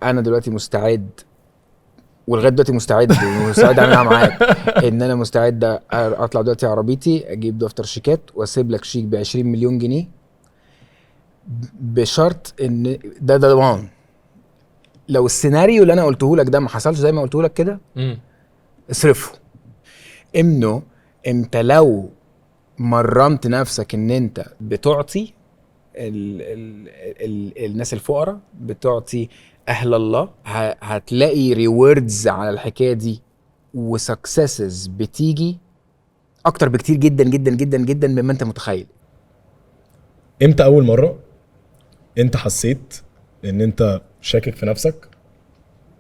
انا دلوقتي مستعد، ولغايه دلوقتي مستعد اعملها معاك، ان انا مستعد اطلع دلوقتي عربيتي اجيب دفتر شيكات واسيب لك شيك ب 20 مليون جنيه بشرط ان ده ضمان لو السيناريو اللي انا قلته لك ده ما حصلش زي ما قلته لك كده اصرفه. انه انت لو مرمت نفسك ان انت بتعطي الناس الفقراء، بتعطي اهل الله، هتلاقي ريوردز على الحكايه دي وسكسسز بتيجي اكتر بكتير جدا جدا جدا جدا مما انت متخيل. امتى اول مره انت حسيت ان انت شاكك في نفسك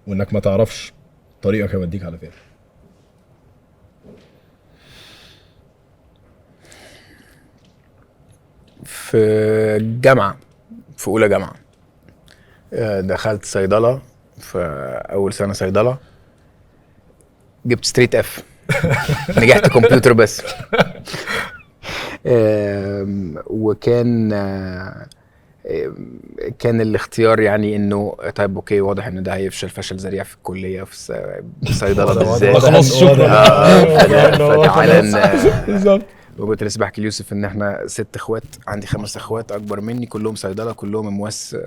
وانك ما تعرفش طريقك هيوديك على فين؟ في الجامعه، في اولى جامعه دخلت صيدله، في اول سنه صيدله جبت ستريت اف نجحت كمبيوتر بس. وكان كان الاختيار يعني انه طيب اوكي واضح ان ده هيفشل فشل ذريع في الكليه في الصيدله بالذات، خلاص شكرا. فتعالى بالظبط. وكنت لسه بحكي ليوسف ان احنا 6 اخوات، عندي 5 اخوات اكبر مني كلهم صيدله، كلهم امواس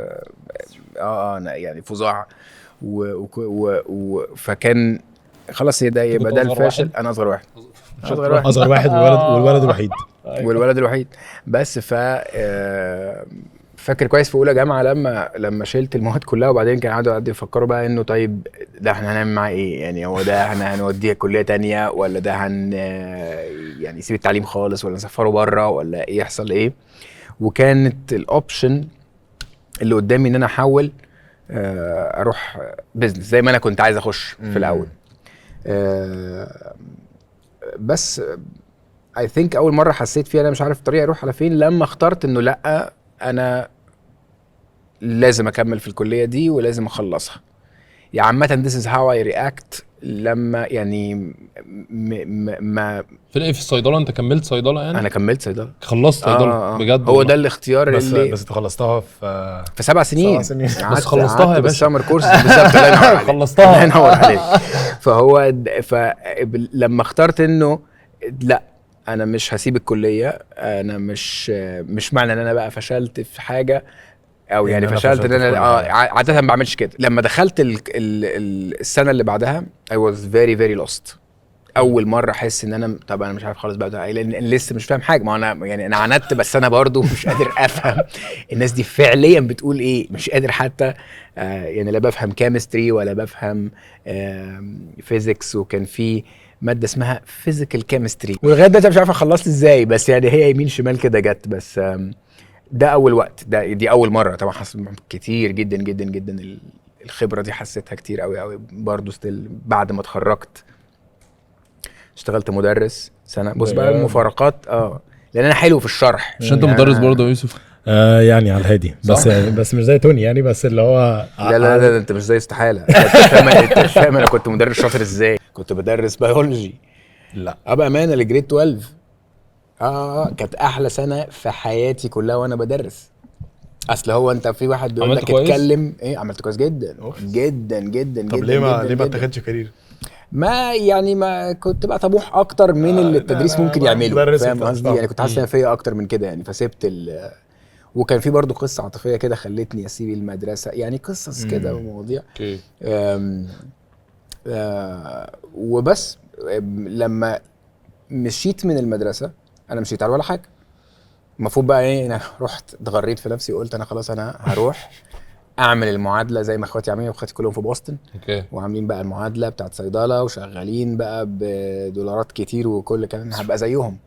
يعني فظاع فكان خلاص ده يبقى ده الفاشل. انا اصغر واحد اصغر واحد والولد الوحيد والولد الوحيد بس. فاكر كويس في اولى جامعه لما شلت المواد كلها، وبعدين كان قعدوا يفكروا بقى انه طيب ده احنا هنعمل معاه ايه يعني، هو ده احنا هنوديه كليه تانية ولا ده يعني يسيب التعليم خالص ولا نسفره بره ولا ايه يحصل ايه. وكانت الاوبشن اللي قدامي ان انا احاول اروح بيزنس زي ما انا كنت عايز اخش في الاول. بس I think اول مره حسيت فيها انا مش عارف الطريق اروح على فين لما اخترت انه لا انا لازم اكمل في الكليه دي ولازم اخلصها. يعني عامه this is how I react لما يعني ما في الصيدله انت كملت صيدله يعني؟ انا كملت صيدله، خلصت صيدله بجد هو ده الاختيار اللي بس خلصتها في 7 سنين. بس خلصتها يا باشا. بالسمر كورس بالظبط. الله ينور عليك. خلصتها. الله ينور عليك. فهو لما اخترت انه لا انا مش هسيب الكليه، انا مش معنى ان انا بقى فشلت في حاجه او يعني فشلت ان انا عاده ما بعملش كده. لما دخلت السنه اللي بعدها I was very very lost. اول مره احس ان انا طب انا مش عارف خالص بقى لان لسه مش فاهم حاجه. ما انا يعني انا عندت بس انا برضو مش قادر افهم الناس دي فعليا بتقول ايه، مش قادر حتى يعني لا بفهم كيمستري ولا بفهم فيزيكس. وكان في ماده اسمها فيزيكال كيمستري ولغايه دلوقتي مش عارف اخلصها ازاي، بس يعني هي يمين شمال كده جت. بس ده اول وقت، دي اول مره طبعا حصل كتير جدا جدا جدا. الخبره دي حسيتها كتير قوي قوي برضو ستيل بعد ما اتخرجت. اشتغلت مدرس سنه. بص بقى المفارقات لان انا حلو في الشرح. مش انت مدرس برضه يا يوسف؟ يعني على الهادي بس مش زي توني يعني، بس اللي هو لا انت مش زي استحاله. انت مش فاهم انا كنت مدرس شاطر ازاي. كنت بدرس بيولوجي لا امانه لجريد 12. كانت احلى سنه في حياتي كلها وانا بدرس. اصل هو انت في واحد بيقول لك اتكلم ايه، عملت كويس جدا جدا جدا. طب ليه ما اتخدش كارير؟ ما يعني ما كنت بقى طموح اكتر من اللي التدريس ممكن يعمله، فاهم قصدي؟ يعني كنت حاسس ان فيا اكتر من كده يعني، فسبت وكان في برضو قصه عاطفيه كده خلتني اسيب المدرسه، يعني قصص كده ومواضيع. اوكي. وبس لما مشيت من المدرسه انا مشيت على ولا حاجه. المفروض بقى ايه، انا رحت اتغريت في نفسي وقلت انا خلاص انا هروح اعمل المعادله زي ما اخواتي عاملين، واخواتي كلهم في بوسطن وعاملين بقى المعادله بتاعت صيدله وشغالين بقى بدولارات كتير وكل كلام، هبقى زيهم.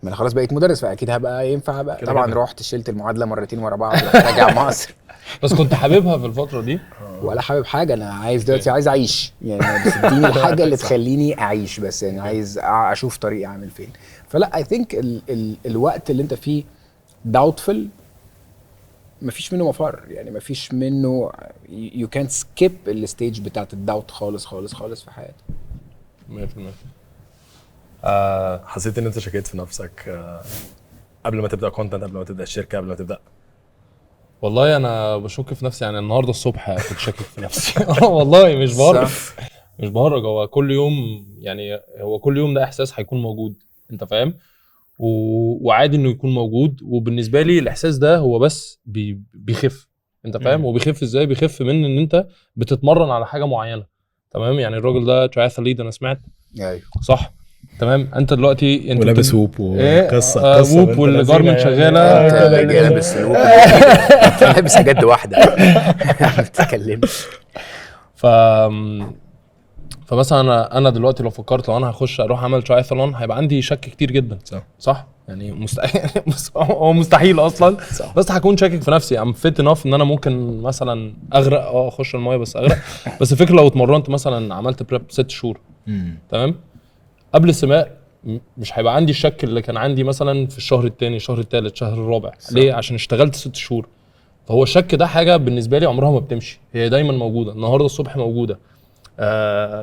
ما انا خلاص بقيت مدرس فاكيد هبقى ينفع بقى. طبعا رحت شلت المعادله مرتين ورا بعض راجع مصر. بس كنت حاببها في الفتره دي ولا حابب حاجه؟ انا عايز دلوقتي عايز اعيش يعني، بس اديني الحاجه اللي تخليني اعيش بس، يعني عايز اشوف طريقي اعمل فين. فلا اي ثينك الوقت اللي انت فيه doubtful مفيش منه مفر، يعني مفيش منه you can't skip الستيج بتاعت الداوت خالص خالص خالص في حياتك 100%. حسيت ان انت شكيت في نفسك قبل ما تبدا كونتنت، قبل ما تبدا الشركه، قبل ما تبدا والله انا بشك في نفسي، يعني النهارده الصبح كنت شاكك في نفسي. والله مش بهرج، مش بهرج. هو كل يوم يعني، هو كل يوم ده احساس هيكون موجود، انت فاهم؟ وعادي انه يكون موجود. وبالنسبه لي الاحساس ده هو بس بيخف، انت فاهم؟ وبيخف ازاي؟ بيخف من ان انت بتتمرن على حاجه معينه، تمام؟ يعني الراجل ده ترايثليد انا سمعت، ايوه صح؟ تمام. انت دلوقتي انت ولابس ووب وقصه ووب بنت والجارمنت لذينة شغاله. انت لابس الوب انت لابس جد واحده ما تتكلمش. ف فمثلا انا دلوقتي لو فكرت لو انا هخش اروح اعمل ترايثلون هيبقى عندي شك كتير جدا، صح؟ يعني مستحيل. هو مستحيل اصلا، صح. بس هكون شاكك في نفسي. ام فيت انف ان انا ممكن مثلا اغرق، اخش المايه بس اغرق. بس الفكره لو اتمرنت مثلا عملت بريب 6 شهور، تمام، قبل السباق مش هيبقى عندي الشك اللي كان عندي مثلا في الشهر الثاني، الشهر الثالث، الشهر الرابع. ليه؟ عشان اشتغلت 6 شهور. فهو الشك ده حاجه بالنسبه لي عمرها ما بتمشي، هي دايما موجوده. النهارده الصبح موجوده،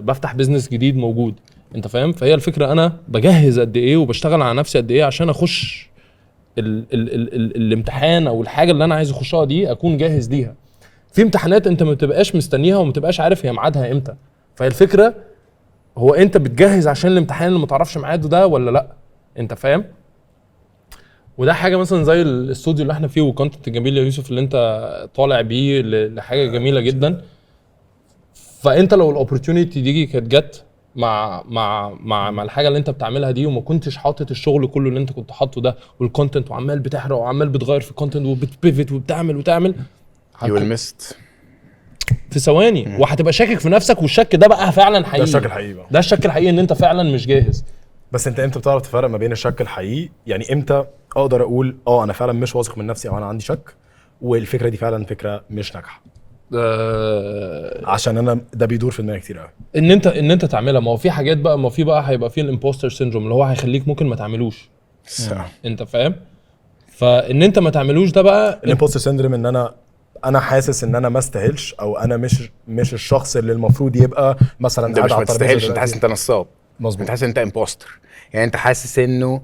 بفتح بيزنس جديد موجود، انت فاهم؟ فهي الفكره انا بجهز قد ايه وبشتغل على نفسي قد ايه عشان اخش ال الامتحان او الحاجه اللي انا عايز اخشها دي اكون جاهز ليها. في امتحانات انت ما بتبقاش مستنيها وما بتبقاش عارف هي ميعادها امتى. فهي الفكره هو انت بتجهز عشان الامتحان اللي ما تعرفش ميعاده ده ولا لا، انت فاهم؟ وده حاجه مثلا زي الاستوديو اللي احنا فيه والكونتنت الجميل يا يوسف اللي انت طالع بيه لحاجه جميله جدا. فانت لو الاوبورتيونيتي دي كانت جت مع الحاجه اللي انت بتعملها دي، وما كنتش حاطط الشغل كله اللي انت كنت حاطه ده والكونتنت، وعمال بتحرق وعمال بتغير في الكونتنت وبتبيفت وبتعمل يو ويل ميست في ثواني، وهتبقى شاكك في نفسك. والشك ده بقى فعلا حقيقي، ده الشك الحقيقي بقى. ده الشك الحقيقي ان انت فعلا مش جاهز. بس انت امتى بتعرف تفرق ما بين الشك الحقيقي؟ يعني امتى اقدر اقول انا فعلا مش واثق من نفسي او انا عندي شك والفكره دي فعلا فكره مش ناجحه؟ عشان انا ده بيدور في دماغي كتير قوي ان انت تعملها. ما هو في حاجات بقى، ما في بقى هيبقى في الامبوستر سيندروم اللي هو هيخليك ممكن ما تعملوش، انت فاهم؟ فان انت ما تعملوش ده بقى الامبوستر سيندروم، ان انا حاسس ان انا ما استاهلش، او انا مش الشخص اللي المفروض يبقى مثلا انت مش ما تستاهلش، انت حاسس انت نصاب. مظبوط. انت حاسس انت امبوستر، يعني انت حاسس انه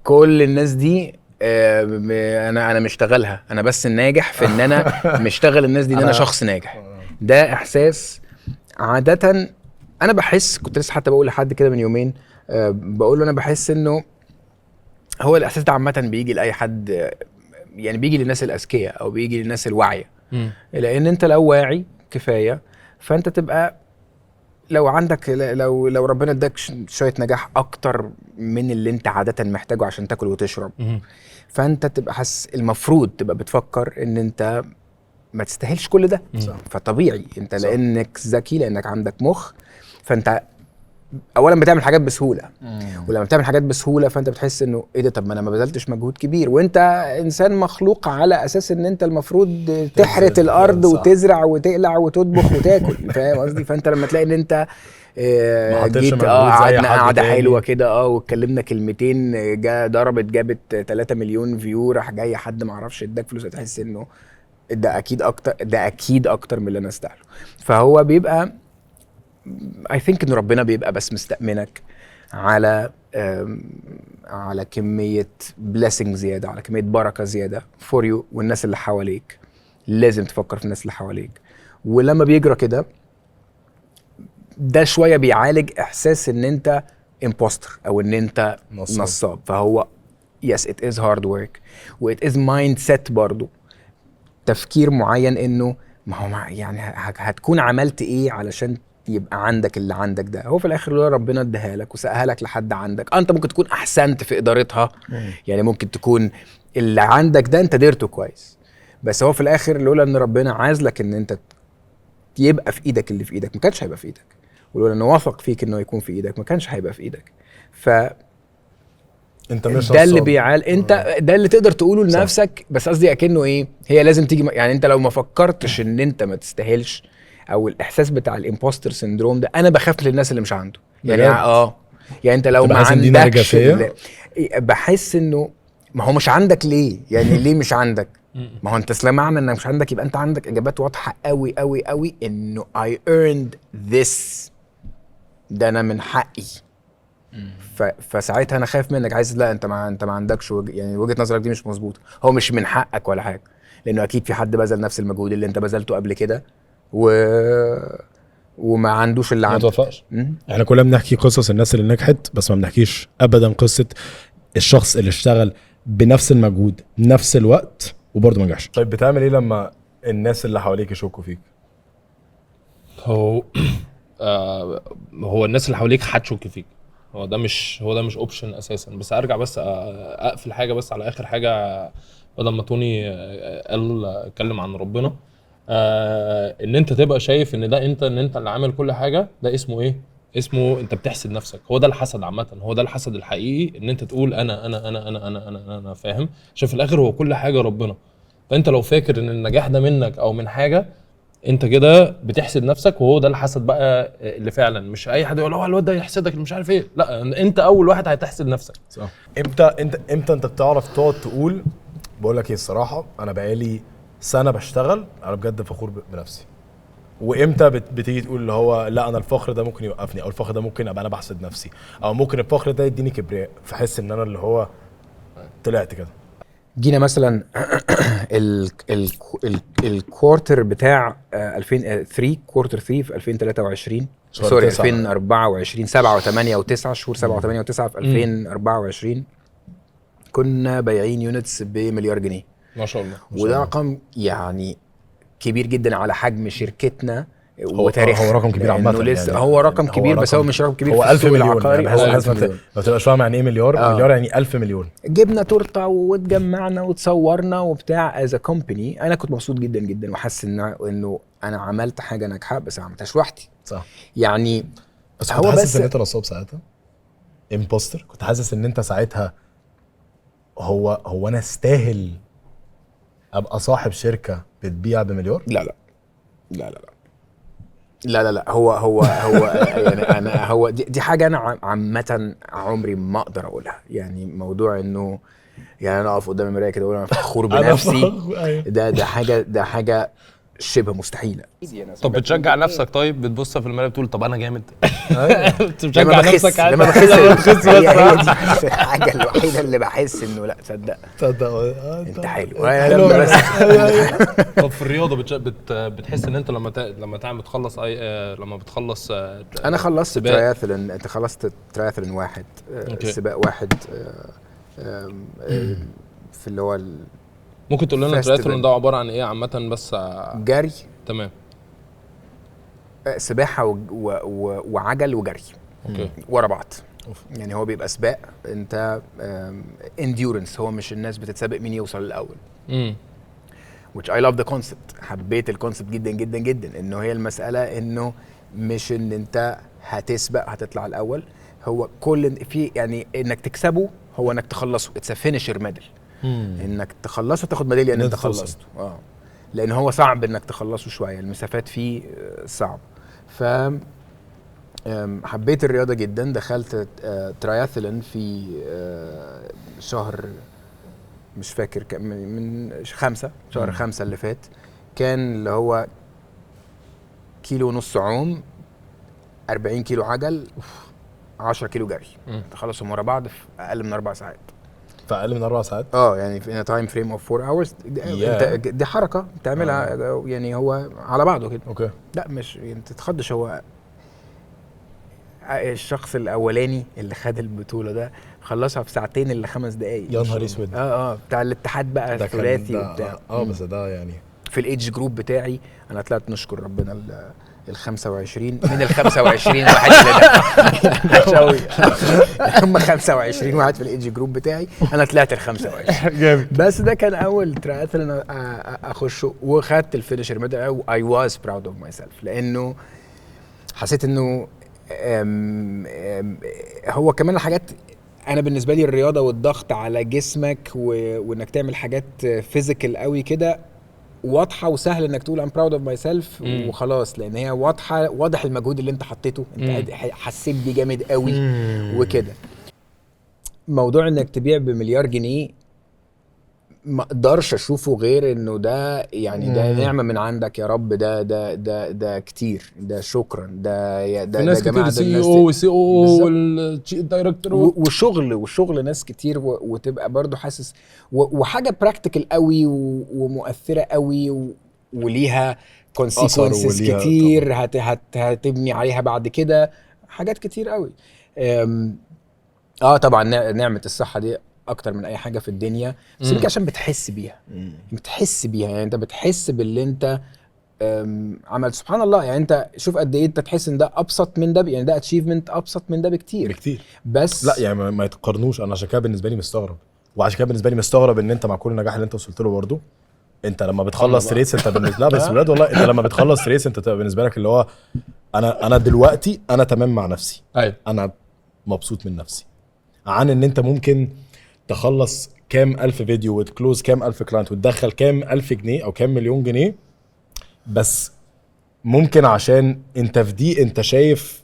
كل الناس دي انا مشتغلها، انا بس الناجح في ان انا مشتغل الناس دي ان انا شخص ناجح. ده احساس عادة انا بحس، كنت لسه حتى بقول لحد كده من يومين، بقول له انا بحس انه هو الاحساس ده عامة بيجي لاي حد، يعني بيجي للناس الاذكياء او بيجي للناس الواعية. لان انت لو واعي كفاية فانت تبقى، لو عندك لو ربنا اداك شويه نجاح اكتر من اللي انت عاده محتاجه عشان تاكل وتشرب، فانت تبقى حاسس المفروض تبقى بتفكر ان انت ما تستاهلش كل ده. فطبيعي انت لانك ذكي، لانك عندك مخ، فانت اولا بتعمل حاجات بسهوله. ولما بتعمل حاجات بسهوله فانت بتحس انه ايه ده، طب ما انا ما بذلتش مجهود كبير. وانت انسان مخلوق على اساس ان انت المفروض تحرث الارض وتزرع وتقلع وتطبخ وتاكل، فاهم قصدي؟ فانت لما تلاقي ان انت جيت قعدنا قعده حلوه كده واتكلمنا كلمتين، جابت 3 مليون فيو، راح جاي حد ما اعرفش اداك فلوس، هتحس انه ده اكيد اكتر، ده اكيد اكتر من اللي انا استاهله. فهو بيبقى I think ان ربنا بيبقى بس مستأمنك على كمية blessing زيادة، على كمية بركة زيادة for you والناس اللي حواليك. لازم تفكر في الناس اللي حواليك. ولما بيجرى كده ده شوية بيعالج احساس ان انت imposter او ان انت نصاب. فهو yes it is hard work و it is mindset برضو، تفكير معين انه ما هو يعني هتكون عملت ايه علشان يبقى عندك اللي عندك ده. هو في الاخر لو ربنا اداها لك وسقها لك لحد عندك، انت ممكن تكون احسنت في ادارتها، يعني ممكن تكون اللي عندك ده انت ديرته كويس، بس هو في الاخر لولا ان ربنا عازلك ان انت يبقى في ايدك اللي في ايدك ما كانش هيبقى في ايدك، ولولا انه واثق فيك انه يكون في ايدك ما كانش هيبقى في ايدك. ف انت مش ده اللي بيعال انت ده اللي تقدر تقوله لنفسك. بس قصدي اكنه ايه، هي لازم تيجي يعني انت لو ما فكرتش ان انت ما تستاهلش، او الاحساس بتاع الامبوستر سيندروم ده انا بخاف للناس اللي مش عنده، يعني يعني انت لو ما عندكش بحس انه ما هو مش عندك ليه، يعني ليه مش عندك؟ ما هو انت اسلام معنى انك مش عندك يبقى انت عندك اجابات واضحه قوي قوي قوي انه I earned this، ده انا من حقي. فساعتها انا خايف منك، عايز لا انت ما عندكش يعني وجهه نظرك دي مش مظبوطه. هو مش من حقك ولا حاجه، لانه اكيد في حد بذل نفس المجهود اللي انت بذلته قبل كده وما عندوش اللي ما عندك. توفقش. احنا كلنا بنحكي قصص الناس اللي نجحت، بس ما بنحكيش ابدا قصه الشخص اللي اشتغل بنفس المجهود نفس الوقت وبرضه ما نجحش. طيب بتعمل ايه لما الناس اللي حواليك يشكوا فيك؟ هو هو الناس اللي حواليك هتشك فيك، هو ده مش اوبشن اساسا. بس ارجع بس اقفل حاجه بس على اخر حاجه، بدل ما توني اتكلم عن ربنا. ان انت تبقى شايف ان ده انت اللي عامل كل حاجه، ده اسمه ايه؟ اسمه انت بتحسد نفسك. هو ده الحسد عامه، هو ده الحسد الحقيقي، ان انت تقول انا فاهم. عشان في الاخر هو كل حاجه ربنا. فانت لو فاكر ان النجاح ده منك او من حاجه، انت كده بتحسد نفسك. وهو ده الحسد بقى اللي فعلا مش اي حد يقول هو الواد ده يحسدك مش عارف ايه. لا، انت اول واحد هتحسد نفسك. صح. امتى انت بتعرف تقعد تقول بقول لك ايه الصراحه انا بقالي سنه بشتغل انا بجد فخور بنفسي؟ وامتى بتيجي تقول اللي هو لا انا الفخر ده ممكن يوقفني، او الفخر ده ممكن ابقى انا بحسد نفسي، او ممكن الفخر ده يديني كبرياء فاحس ان انا اللي هو طلعت كده؟ جينا مثلا الكوارتر بتاع 2003 كوارتر 3 في 2023 شهر سوري 9. 2024 7 و8 و9 شهور 7 و8 و9 في 2024 كنا بايعين يونتس بمليار جنيه. ما شاء الله. وده رقم يعني كبير جدا على حجم شركتنا هو وتاريخها. رقم كبير لأنه عامه لسه يعني هو رقم كبير، بس هو مش رقم كبير هو في 1000 السوق مليون العقاري. يعني. هو بحس 1000 مليون. ما تبقاش فاهم يعني ايه مليار. مليار يعني 1000 مليون. جبنا تورته واتجمعنا وتصورنا وبتاع از كومباني. انا كنت مبسوط جدا جدا وحاسس انه انا عملت حاجه ناجحه، بس ما عملتهاش لوحدي صح. يعني. بس هو كنت حاسس بس ان انت نصاب ساعتها، امبوستر. كنت حاسس ان انت ساعتها هو انا استاهل ابقى صاحب شركه بتبيع بمليار؟ لا لا لا لا لا لا لا لا هو يعني انا هو دي حاجه انا عامه عمري ما اقدر اقولها. يعني موضوع انه يعني انا اقف قدام المرايه كده اقول انا فخور بنفسي، ده حاجه شبه مستحيله. طب بتشجع نفسك؟ طيب بتبص في المرايه بتقول طب انا جامد؟ بتشجع لما نفسك عادي؟ لما بخس لما بتخس هي بس. دي الحاجه الوحيده اللي بحس انه لا تصدق انت حلو. حلو. بس طب في الرياضه بتحس ان انت لما تعمل تخلص لما بتخلص انا خلصت سباق. تراياثلون. انت خلصت تراياثلون واحد أوكي. سباق واحد في اللي هو ممكن تقول لنا فيستيفال. الترايثلون ده عباره عن ايه عامه بس؟ جري تمام. سباحه وعجل وجري اوكي. ورا بعض. يعني هو بيبقى سباق انت انديورنس. هو مش الناس بتتسابق مين يوصل الاول. which I love the concept. حبيت الكونسبت جدا جدا جدا. انه هي المساله انه مش ان انت هتسبق هتطلع الاول. هو كل في يعني انك تكسبه هو انك تخلصه. اتس فينيشر ميدل. انك تخلصه تاخد ميداليه ان انت خلصته. لان هو صعب انك تخلصه شويه. المسافات فيه صعب. ف حبيت الرياضه جدا. دخلت ترايثلون في شهر مش فاكر من 5 شهر 5 اللي فات. كان اللي هو 1.5 كيلو عوم، 40 كيلو عجل، 10 كيلو جري. تخلصهم ورا بعض في اقل من 4 ساعات. في اقل من 4 ساعات؟ يعني في تايم فريم اوف 4 hours. انت دي حركه بتعملها يعني هو على بعضه كده. اوكي. لا مش يعني تتخضش. هو الشخص الاولاني اللي خد البطوله ده خلصها في 2 إلا 5 دقايق. يا نهار اسود. بتاع الاتحاد بقى الثلاثي وبتاع. بس ده يعني في الايدج جروب بتاعي انا طلعت نشكر ربنا ال 25 من ال 25 واحد اللي هم 25 واحد في الايدج جروب بتاعي. انا طلعت ال 25 جامد. بس ده كان اول ترايثلون اخشه وخدت الفينيشر ميدال. I was proud of myself لانه حسيت انه هو كمان الحاجات انا بالنسبه لي الرياضه والضغط على جسمك وانك تعمل حاجات فيزيكال قوي كده واضحه وسهل انك تقول I'm proud of myself وخلاص. لان هي واضح المجهود اللي انت حطيته. انت حسيت بيه جامد قوي وكده. موضوع انك تبيع بمليار جنيه ما اقدرش اشوفه غير انه ده يعني ده نعمه من عندك يا رب. ده كتير، ده شكرا، ده في ناس جماعه كتير ده الناس CEO وسي او بالظبط. والدايركتور وشغل ناس كتير وتبقى برضو حاسس وحاجه براكتيكال قوي ومؤثره قوي وليها كونسيكونسز وليها كتير هتبني عليها بعد كده حاجات كتير قوي. طبعا نعمه الصحه دي اكتر من اي حاجه في الدنيا، بس يمكن عشان بتحس بيها. يعني انت بتحس باللي انت عملت. سبحان الله، يعني انت شوف قد ايه انت تحس ان ده ابسط من ده، يعني ده اتشيفمنت ابسط من ده بكتير. بس لا يعني ما يتقارنوش. انا عشان كده بالنسبه لي مستغرب، وعشان كده بالنسبه لي مستغرب ان انت مع كل النجاح اللي انت وصلت له برضه، انت لما بتخلص ريس انت بالنسبه لا بس بجد والله، انت لما بتخلص ريس انت تبقى بالنسبه لك اللي هو انا دلوقتي انا تمام مع نفسي. ايوه انا مبسوط من نفسي، عن ان انت ممكن تخلص كام الف فيديو وتكلوز كام الف كلاينت وتدخل كام الف جنيه او كام مليون جنيه، بس ممكن عشان انت في دي انت شايف.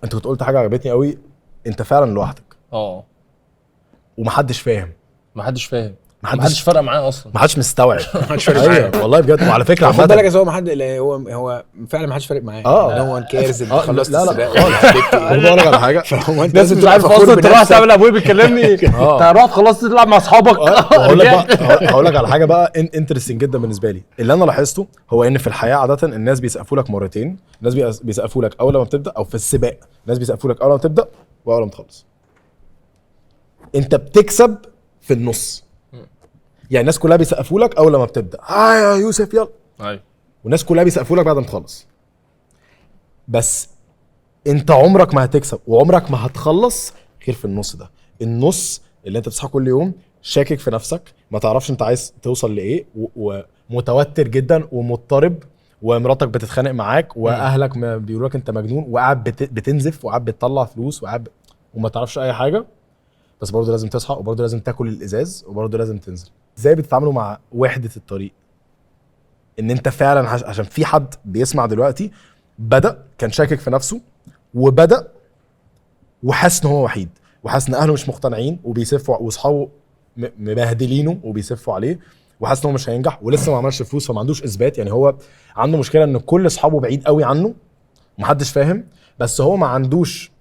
انت كنت قلت حاجه عجبتني قوي، انت فعلا لوحدك ومحدش فاهم، محدش فاهم، محدش محدش فرق معاه اصلا، محدش مستوعب. محدش فارق ايوه معاه. والله بجد. وعلى فكره خد بالك عامه هو ما حد هو فعلا ما حدش فارق معاه. نو ون كيرز انت خلصت لا السباق خالص. برضه اقول لك على حاجه، فهو انت الناس لازم مش تبقى عارف فخور اصلا تروح بنفسك. تعمل ابوي بيكلمني انت رحت خلصت تلعب مع اصحابك. هقول لك بقى، هقول لك على حاجه بقى انترستنج جدا بالنسبه لي. اللي انا لاحظته هو ان في الحياه عاده الناس بيسقفوا لك مرتين. الناس بيسقفوا لك اول ما بتبدا، او في السباق الناس بيسقفوا لك اول ما تبدا واول ما تخلص. انت بتكسب في النص. يعني الناس كلها بيسقفوا لك اول ما بتبدا، يا يوسف يلا، ايوه والناس كلها بيسقفوا لك بعد ما تخلص. بس انت عمرك ما هتكسب وعمرك ما هتخلص غير في النص ده. النص اللي انت بتصحى كل يوم شاكك في نفسك، ما تعرفش انت عايز توصل لايه، ومتوتر جدا ومضطرب، ومراتك بتتخانق معاك، واهلك بيقولوا لك انت مجنون، وقاعد بتنزف، وقاعد بتطلع فلوس، وما تعرفش اي حاجه. بس برضه لازم تصحى، وبرضه لازم تاكل الازاز، وبرضه لازم تنزل. ازاي بتتعاملوا مع وحده الطريق؟ ان انت فعلا عشان في حد بيسمع دلوقتي بدأ كان شاكك في نفسه، وبدأ وحاسس ان هو وحيد، وحاسس ان اهله مش مقتنعين وبيسفوا، واصحابه مبهدلينه وبيسفوا عليه، وحاسس ان هو مش هينجح ولسه ما عملش فلوس، فما عندوش اثبات. يعني هو عنده مشكله ان كل اصحابه بعيد قوي عنه، محدش فاهم، بس هو ما عندوش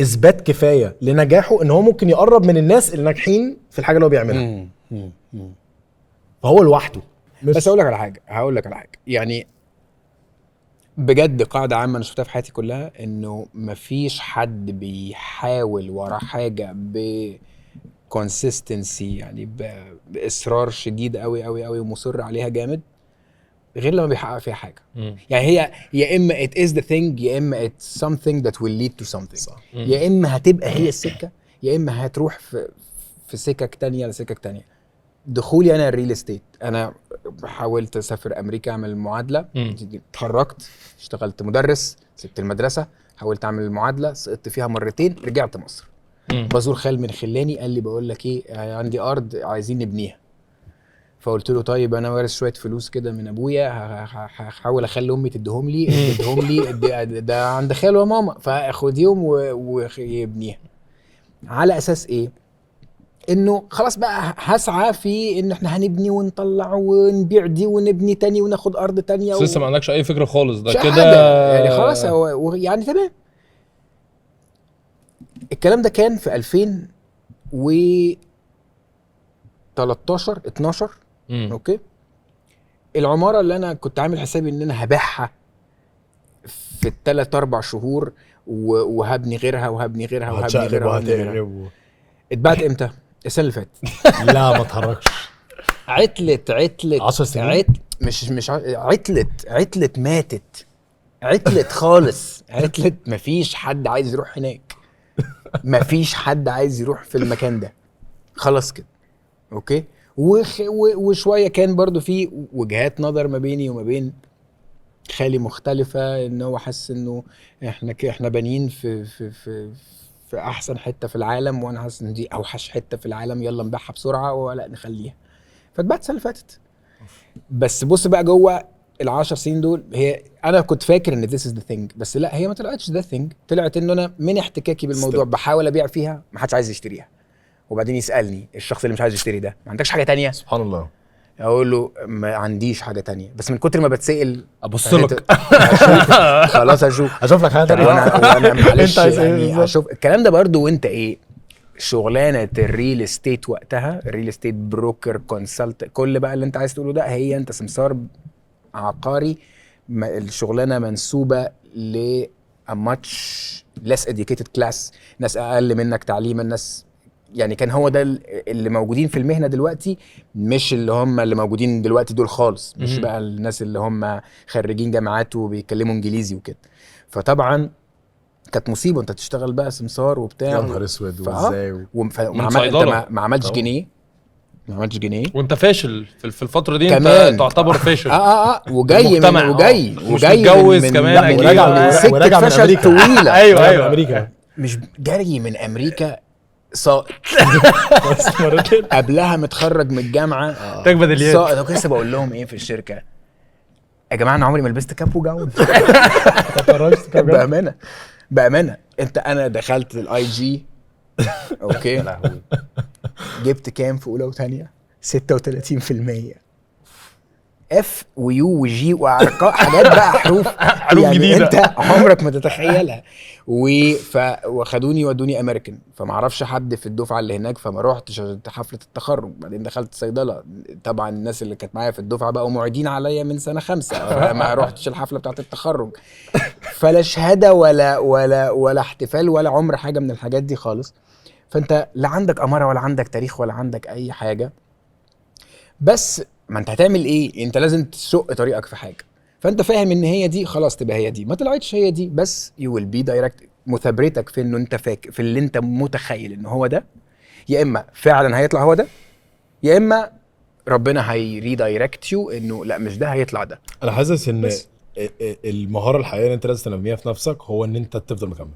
اثبات كفايه لنجاحه ان هو ممكن يقرب من الناس اللي ناجحين في الحاجه اللي هو بيعملها. فهو لوحده. بس هقول لك على حاجه يعني بجد قاعده عامه انا شفتها في حياتي كلها، انه مفيش حد بيحاول ورا حاجه بكونسيستنسي، يعني باصرار شديد قوي قوي قوي ومصر عليها جامد، غير لما بيحقق فيها حاجه. يعني هي يا اما it is the thing، يا اما it's something that will lead to something. صح. يا اما هتبقى هي السكه، يا اما هتروح في سكك تانية لسكك تانية. دخولي انا الريل استيت، انا حاولت اسافر امريكا اعمل المعادله، اتخرجت اشتغلت مدرس، سبت المدرسه، حاولت اعمل المعادله، سقطت فيها مرتين، رجعت مصر. بزور خال من خلاني، قال لي بقول لك ايه، عندي ارض عايزين نبنيها. فقلت له طيب انا وارث شويه فلوس كده من ابويا، هحاول اخلي امي تديهم لي ده عند خال وماما، فاخديهم ويبنيها. على اساس ايه؟ انه خلاص بقى هسعى في ان احنا هنبني ونطلع ونبيع دي ونبني تاني وناخد ارض تانية لسه ما عندكش اي فكره خالص، ده كده كده يعني خلاص يعني تمام. الكلام ده كان في 2013 12. اوكي، العماره اللي انا كنت عامل حسابي ان انا هبيعها في ال3-4 شهور وهبني غيرها وهبني غيرها وهبني غيرها اتباعت امتى؟ السنه اللي فاتت. لا ما تهرجش. عطلت 10 سنين مش عطلت ماتت، عطلت خالص، عطلت. مفيش حد عايز يروح هناك، مفيش حد عايز يروح في المكان ده، خلاص كده. اوكي، وشويه كان برضو في وجهات نظر ما بيني وما بين خالي مختلفه، ان هو حاسس انه احنا بانيين في احسن حته في العالم، وانا حاسس ان دي اوحش حته في العالم، يلا نبيعها بسرعه ولا نخليها. فاتباعت السنه اللي فاتت. بس بص بقى جوه ال10 سنين دول، هي انا كنت فاكر ان this is the thing، بس لا، هي ما طلعتش the thing. طلعت انه انا من احتكاكي بالموضوع بحاول ابيع فيها، ما حدش عايز يشتريها، وبعدين يسالني الشخص اللي مش عايز يشتري ده ما عندكش حاجه تانية؟ سبحان الله. اقول له ما عنديش حاجه تانية، بس من كتر ما بتسال ابص لك خلاص اشوف لك حاجه طب تانية. وانا معلش انت عايز ايه يعني بالظبط؟ اشوف الكلام ده برضو. وانت ايه شغلانه الريل استيت وقتها، الريل استيت بروكر كونسلت كل بقى اللي انت عايز تقوله ده، هي انت سمسار عقاري. الشغلانه منسوبه ل a much less educated class، ناس اقل منك تعليما، ناس يعني كان هو ده اللي موجودين في المهنه دلوقتي، مش اللي هم اللي موجودين دلوقتي دول خالص، مش مهم. بقى الناس اللي هم خريجين جامعات وبيتكلموا انجليزي وكده. فطبعا كانت مصيبه انت تشتغل بقى سمسار وبتاع يا نهار اسود وازاي من انت صيدلة. ما عملتش طبعا. جنيه، ما عملتش جنيه وانت فاشل في الفتره دي، كمان. انت تعتبر فاشل. وجاي من المجتمع، وجاي ومش وجاي متجوز من كمان لا، أكيد. وراجع سكة وراجع من فشل أمريكا. طويله. ايوه راجع من ايوه امريكا. مش جاي من امريكا ساقط بس مرتين. قبلها متخرج من الجامعه تاك بدليات. ساقط. انا كنت لسه بقول لهم ايه في الشركه، يا جماعه انا عمري ما لبست كاب وجاون بامانه انا دخلت الاي جي اوكي جبت كام في اولى وثانيه؟ 36%. اف ويو وجي وارقام حاجات بقى حروف يعني جديدة. انت عمرك ما تتخيلها. وخدوني ودوني امريكان، فما اعرفش حد في الدفعه اللي هناك، فما روحتش حفله التخرج. بعدين دخلت صيدله، طبعا الناس اللي كانت معايا في الدفعه بقوا معيدين عليا من سنه 5 ما روحتش الحفله بتاعه التخرج. فلا شهاده ولا احتفال ولا عمر حاجه من الحاجات دي خالص. فانت لا عندك اماره ولا عندك تاريخ ولا عندك اي حاجه. بس ما انت هتعمل ايه؟ انت لازم تسوق طريقك في حاجه. فانت فاهم ان هي دي، خلاص تبقى هي دي. ما طلعتش هي دي، بس يو ويل بي دايركت. مثابرتك في انه انت فاكر في اللي انت متخيل ان هو ده، يا اما فعلا هيطلع هو ده، يا اما ربنا هيريدايركت يو انه لا مش ده هيطلع ده. انا حاسس ان بس. المهاره الحقيقيه اللي انت لازم تنميها في نفسك هو ان انت تفضل مكمل.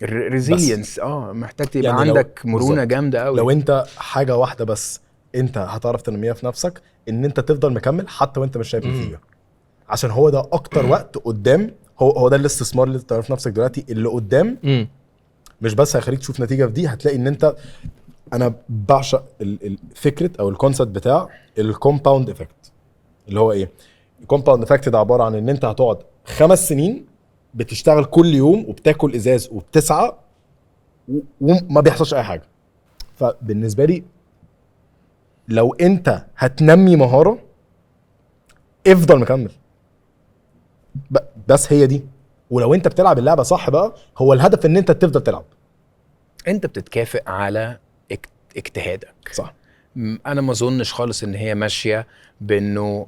الريزيلينس محتاج تبقى يعني عندك مرونه بالظبط. جامده قوي. لو انت حاجه واحده بس انت هتعرف تنميها في نفسك، ان انت تفضل مكمل حتى وانت مش شايف النتيجه، عشان هو ده اكتر وقت قدام. هو ده الاستثمار اللي تعرف نفسك دلوقتي اللي قدام. مش بس هيخليك تشوف نتيجه في دي، هتلاقي ان انت، انا بعشق الفكره او الكونسبت بتاع الكومباوند افكت. اللي هو ايه الكومباوند افكت؟ ده عباره عن ان انت هتقعد 5 سنين بتشتغل كل يوم وبتاكل ازاز وبتسعى وما بيحصلش اي حاجه. فبالنسبه لي لو انت هتنمي مهاره افضل مكمل، بس هي دي. ولو انت بتلعب اللعبه صح بقى، هو الهدف ان انت تفضل تلعب. انت بتتكافئ على اجتهادك. صح. انا ما اظنش خالص ان هي ماشيه بانه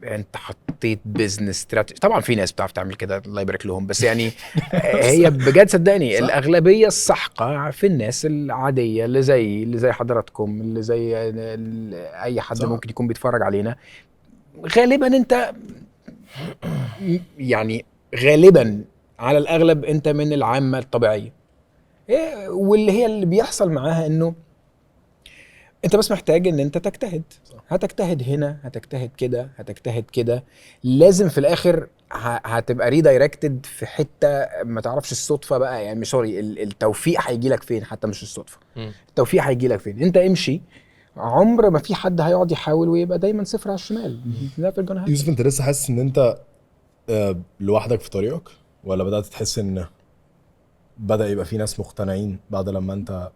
انت حطيت بزنس استراتيجي. طبعا في ناس بتعرف تعمل كده الله يبارك لهم، بس يعني هي بجد صدقني الاغلبيه السحقه في الناس العاديه اللي زي حضراتكم، اللي زي اي حد صح. ممكن يكون بيتفرج علينا. غالبا انت يعني غالبا على الاغلب انت من العامه الطبيعيه، واللي هي اللي بيحصل معاها انه انت بس محتاج ان انت تجتهد. هتجتهد هنا، هتجتهد كده، هتجتهد كده، لازم في الاخر هتبقى ريدايركتد في حته ما تعرفش الصدفه بقى. يعني مش سوري، التوفيق هيجي لك فين، حتى مش الصدفه. التوفيق هيجي لك فين؟ انت امشي. عمر ما في حد هيقعد يحاول ويبقى دايما صفر على الشمال. يوسف، انت لسه حاسس ان انت لوحدك في طريقك، ولا بدأت تحس ان بدأ يبقى في ناس مقتنعين بعد لما انت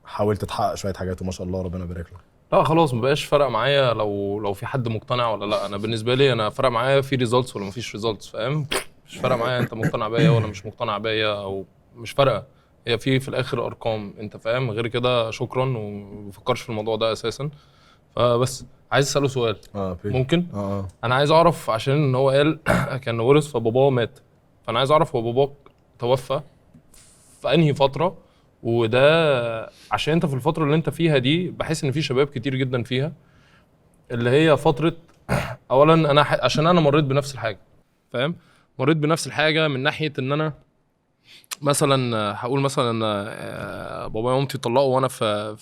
حاولت تحقق شويه حاجات وما شاء الله ربنا يبارك لك؟ لا خلاص، مبقاش فرق معايا لو في حد مقتنع ولا لا. انا بالنسبه لي انا فرق معايا في ريزلتس ولا مفيش ريزلتس، فاهم؟ مش فرق معايا انت مقتنع بيا ولا مش مقتنع بيا، او مش فارقه. هي في الاخر ارقام، انت فاهم؟ غير كده شكرا، وما بفكرش في الموضوع ده اساسا. فبس عايز اساله سؤال. ممكن؟ انا عايز اعرف، عشان ان هو قال كان ورث فباباه مات، فانا عايز اعرف هو باباك توفى في انهي فتره؟ وده عشان انت في الفتره اللي انت فيها دي بحس ان في شباب كتير جدا فيها، اللي هي فتره اولا انا عشان انا مريت بنفس الحاجه، فاهم؟ مريت بنفس الحاجه من ناحيه ان انا مثلا هقول مثلا بابايا ومامتي اتطلقوا وانا في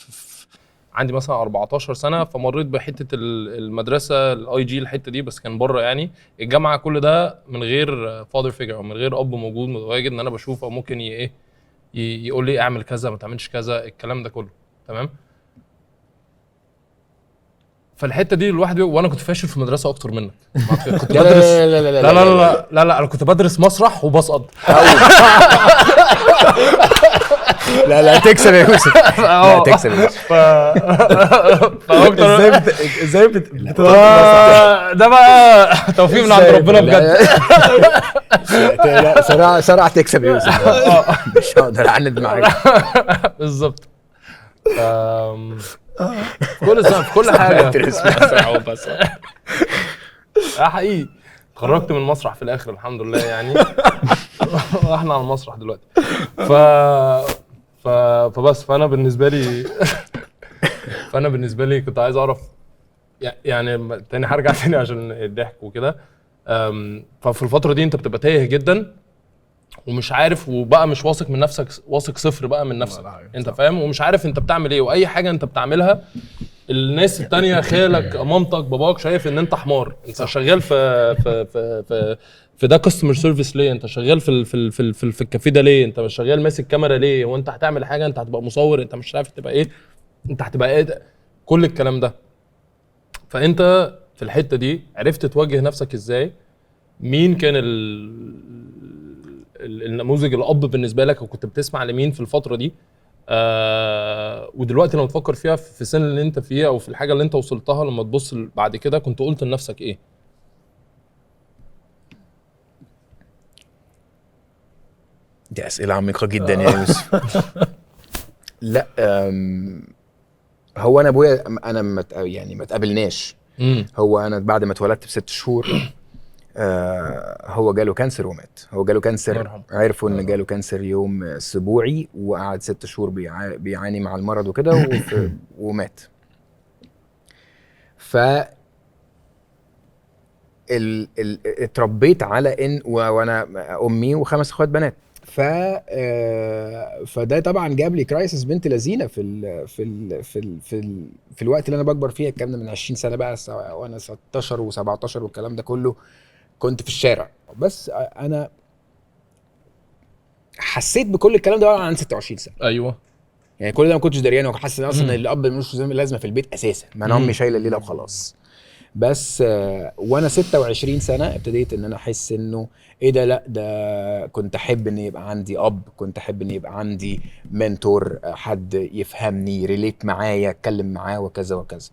عندي مثلا 14 سنه، فمريت بحته المدرسه الاي جي الحته دي، بس كان بره يعني. الجامعه كل ده من غير فاذر فيجر او من غير اب موجود متواجد ان انا بشوف او ممكن ايه يقول لي اعمل كذا ما تعملش كذا، الكلام ده كله تمام. فالحته دي الواحد وانا كنت فاشل في المدرسه اكتر منك. كنت بدرس لا انا كنت بدرس مسرح وبسقط. لا تكسب يا يوسف، لا تكسب يا يوسف. ازاي ده بقى توفيق من عند ربنا بجد. لا صراحة تكسب يا يوسف، مش هقدر اعند معاك. بالظبط. في كل حاجه تدرس مسرح وبس. حقيقي اتخرجت من المسرح في الاخر الحمد لله يعني. احنا على المسرح دلوقتي. فبس فانا بالنسبه لي كنت عايز اعرف يعني تاني هرجع تاني عشان الضحك وكده. ففي الفتره دي انت بتبقى تايه جدا ومش عارف، وبقى مش واثق من نفسك، واثق صفر بقى من نفسك انت فاهم، ومش عارف انت بتعمل ايه، واي حاجه انت بتعملها الناس التانية خالك مامتك باباك شايف ان انت حمار. انت شغال في ده كاستمر سيرفيس ليه؟ انت شغال في الكافيه ده ليه؟ انت مش شغال ماسك كاميرا ليه؟ وانت هتعمل حاجه، انت هتبقى مصور، انت مش عارف تبقى ايه، انت هتبقى ايه، كل الكلام ده. فانت في الحته دي عرفت تواجه نفسك ازاي؟ مين كان النموذج الاب بالنسبه لك، وكنت بتسمع لمين في الفتره دي؟ ودلوقتي لما تفكر فيها في السن اللي انت فيه او في الحاجه اللي انت وصلتها، لما تبص بعد كده كنت قلت لنفسك ايه؟ دي اسئله عميقه جدا يا يوسف. لا هو انا ابويا انا ما تقابلناش. هو انا بعد ما اتولدت ب6 شهور هو جاله كانسر ومات. هو جاله كانسر، عرفوا ان جاله كانسر يوم سبوعي، وقعد 6 شهور بيعاني مع المرض وكده ومات. ف اتربيت على ان وانا امي و5 اخوات بنات. فده طبعا جاب لي كرايسس بنت لذينه في الوقت اللي انا بكبر فيه. الكلام ده من 20 سنه بقى، وانا 16 و17 والكلام ده كله كنت في الشارع. بس انا حسيت بكل الكلام ده وانا عندي 26 سنه. ايوه يعني كل ده ما كنتش دريان، وحاسس ان اصلا الاب ملوش لازمه في البيت اساسا، ما انا امي شايله الليله وخلاص. بس وانا 26 سنه ابتديت ان انا احس انه ايه ده، لا ده كنت احب ان يبقى عندي اب، كنت احب ان يبقى عندي منتور، حد يفهمني، ريليت معايا، اتكلم معاه وكذا وكذا.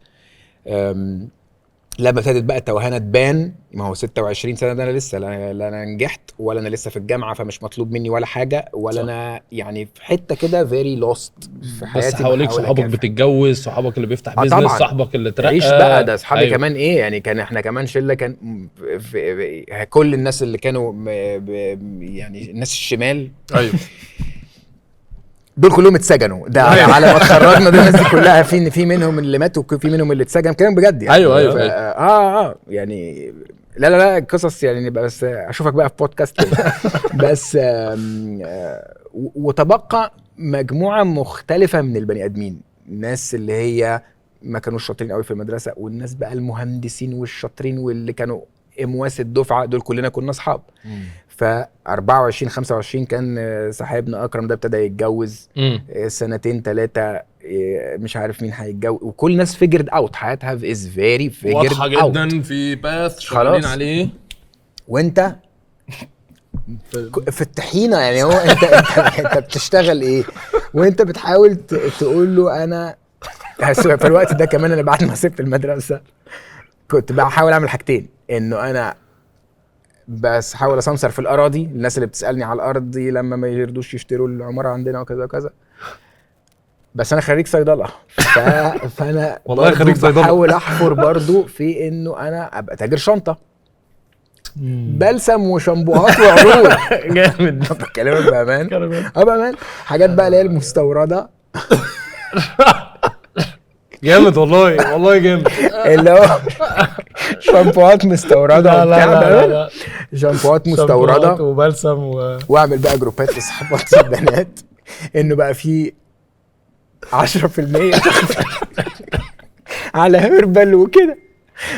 لما ابتدت بقى التوهانه تبان، ما هو 26 سنه ده انا لسه لا انا نجحت ولا انا لسه في الجامعه، فمش مطلوب مني ولا حاجه، ولا صح. انا يعني في حته كده فيري لوست في حياتي. بس حواليك صحابك بتتجوز، صحابك اللي بيفتح بيزنس، صاحبك اللي ترقى، عيش بقى ده صحابي. أيوه. كمان ايه يعني، كان احنا كمان شله، كان في كل الناس اللي كانوا يعني الناس الشمال. ايوه دول كلهم اتسجنوا. ده على ما اتخرجنا دول الناس دي كلها في منهم اللي ماتوا وفي منهم اللي اتسجن، كلام بجد يعني. ايوه يعني لا قصص يعني، نبقى بس اشوفك بقى في بودكاست بس وتبقى مجموعه مختلفه من البني ادمين، الناس اللي هي ما كانوش شاطرين قوي في المدرسه، والناس بقى المهندسين والشاطرين واللي كانوا امواس الدفعه، دول كلنا كنا اصحاب. ف 24 25 كان صاحبنا اكرم ده ابتدى يتجوز، 2 3 مش عارف مين هيتجوز، وكل الناس فيجرد اوت حياتها از فيري فيجرد اوت واضحه جدا، في باث شغالين عليه، وانت في الطحينه يعني. هو انت بتشتغل ايه وانت بتحاول تقول له انا في الوقت ده كمان. انا بعد ما سبت المدرسه كنت بحاول اعمل حاجتين، انه انا بس حاول اسمسر في الاراضي، الناس اللي بتسالني على الارض دي لما ما يردوش يشتروا العماره عندنا وكذا وكذا. بس انا خريج صيدله فانا والله خريج صيدله بحاول احفر برضو في انه انا ابقى تاجر شنطه، بلسم وشامبوهات وعروض. جامد. بكلمك بامان حاجات بقى اللي هي المستورده. جامد والله جامد. اللي هو شامبوهات مستورده، لا شامبوهات مستورده وبلسم واعمل بقى جروبات لصحبات البنات انه بقى في 10% على هيربل وكده.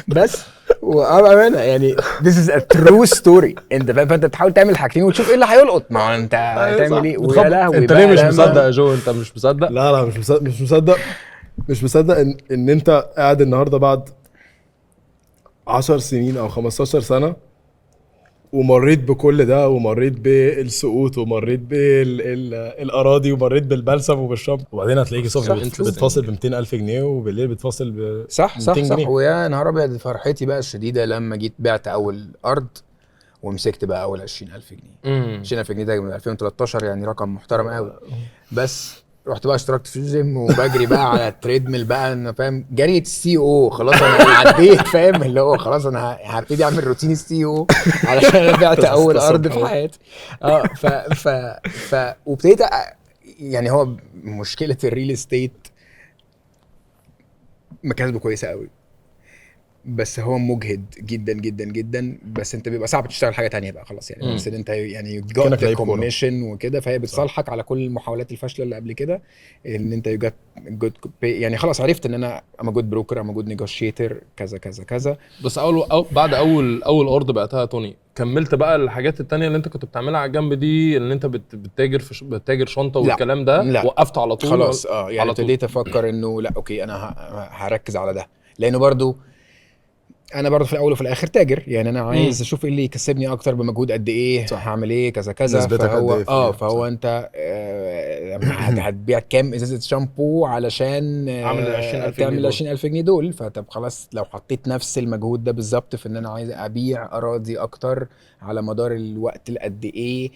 بس وأنا يعني this is a true story. انت فاهم؟ فانت بتحاول تعمل حاجتين وتشوف ايه اللي هيلقط. ما هو انت هتعمل ايه؟ ويا لهوي انت بقى ليه مش لما- مصدق يا جو؟ انت مش مصدق؟ لا مش مصدق ان انت قاعد النهارده بعد 10 سنين او 15 سنه ومريت بكل ده، ومريت بالسقوط، ومريت بالاراضي، ومريت بالبلسم وبالشمب، وبعدين هتلاقيكي صح. صبح بتفاصل ب 200,000 جنيه وبالليل بتفاصل ب صح 200 صح جنيه. ويا نهار ابيض فرحتي بقى الشديده لما جيت بعت اول ارض ومسكت بقى اول 20,000 جنيه. 20,000 جنيه ده من 2013 يعني رقم محترم قوي. بس رحت بقى اشتركت في الجيم وبجري بقى على التريدميل بقى، انا فاهم جري السي او خلاص انا عديت، فاهم اللي هو خلاص انا هبتدي اعمل روتين السي او علشان انا بعت اول ارض في حياتي. اه وابتديت يعني هو مشكله الريل استيت مكاسبه كويسه قوي، بس هو مجهد جدا جدا جدا. بس انت بيبقى صعب تشتغل حاجه تانية بقى خلاص يعني. بس انت يعني كأنك جوت لعيب كورة. كوميشن وكده، فهي بتصالحك على كل المحاولات الفاشله اللي قبل كده ان انت جوت جود يعني خلاص عرفت ان انا ام جود بروكر ام جود نيجوشيتور كذا كذا كذا. بس بعد اول ارض بعتها توني، كملت بقى الحاجات التانية اللي انت كنت بتعملها على الجنب دي، اللي انت بتتاجر شنطه لا. والكلام ده؟ لا. وقفت على طول خلاص يعني على طول. ابتديت افكر انه لا اوكي انا هركز على ده، لانه برضو انا برضو في الاول وفي الاخر تاجر يعني. انا عايز اشوف ايه اللي يكسبني اكتر بمجهود قد ايه، صح. هعمل ايه كذا كذا. نسبتك فهو قد إيه فيها؟ فهو صح. انت هتبيع كام ازازه شامبو علشان أعمل ال 20,000 جنيه تعمل دول. 20,000 جنيه دول. فطب خلاص لو حطيت نفس المجهود ده بالظبط في ان انا عايز ابيع اراضي اكتر على مدار الوقت القد ايه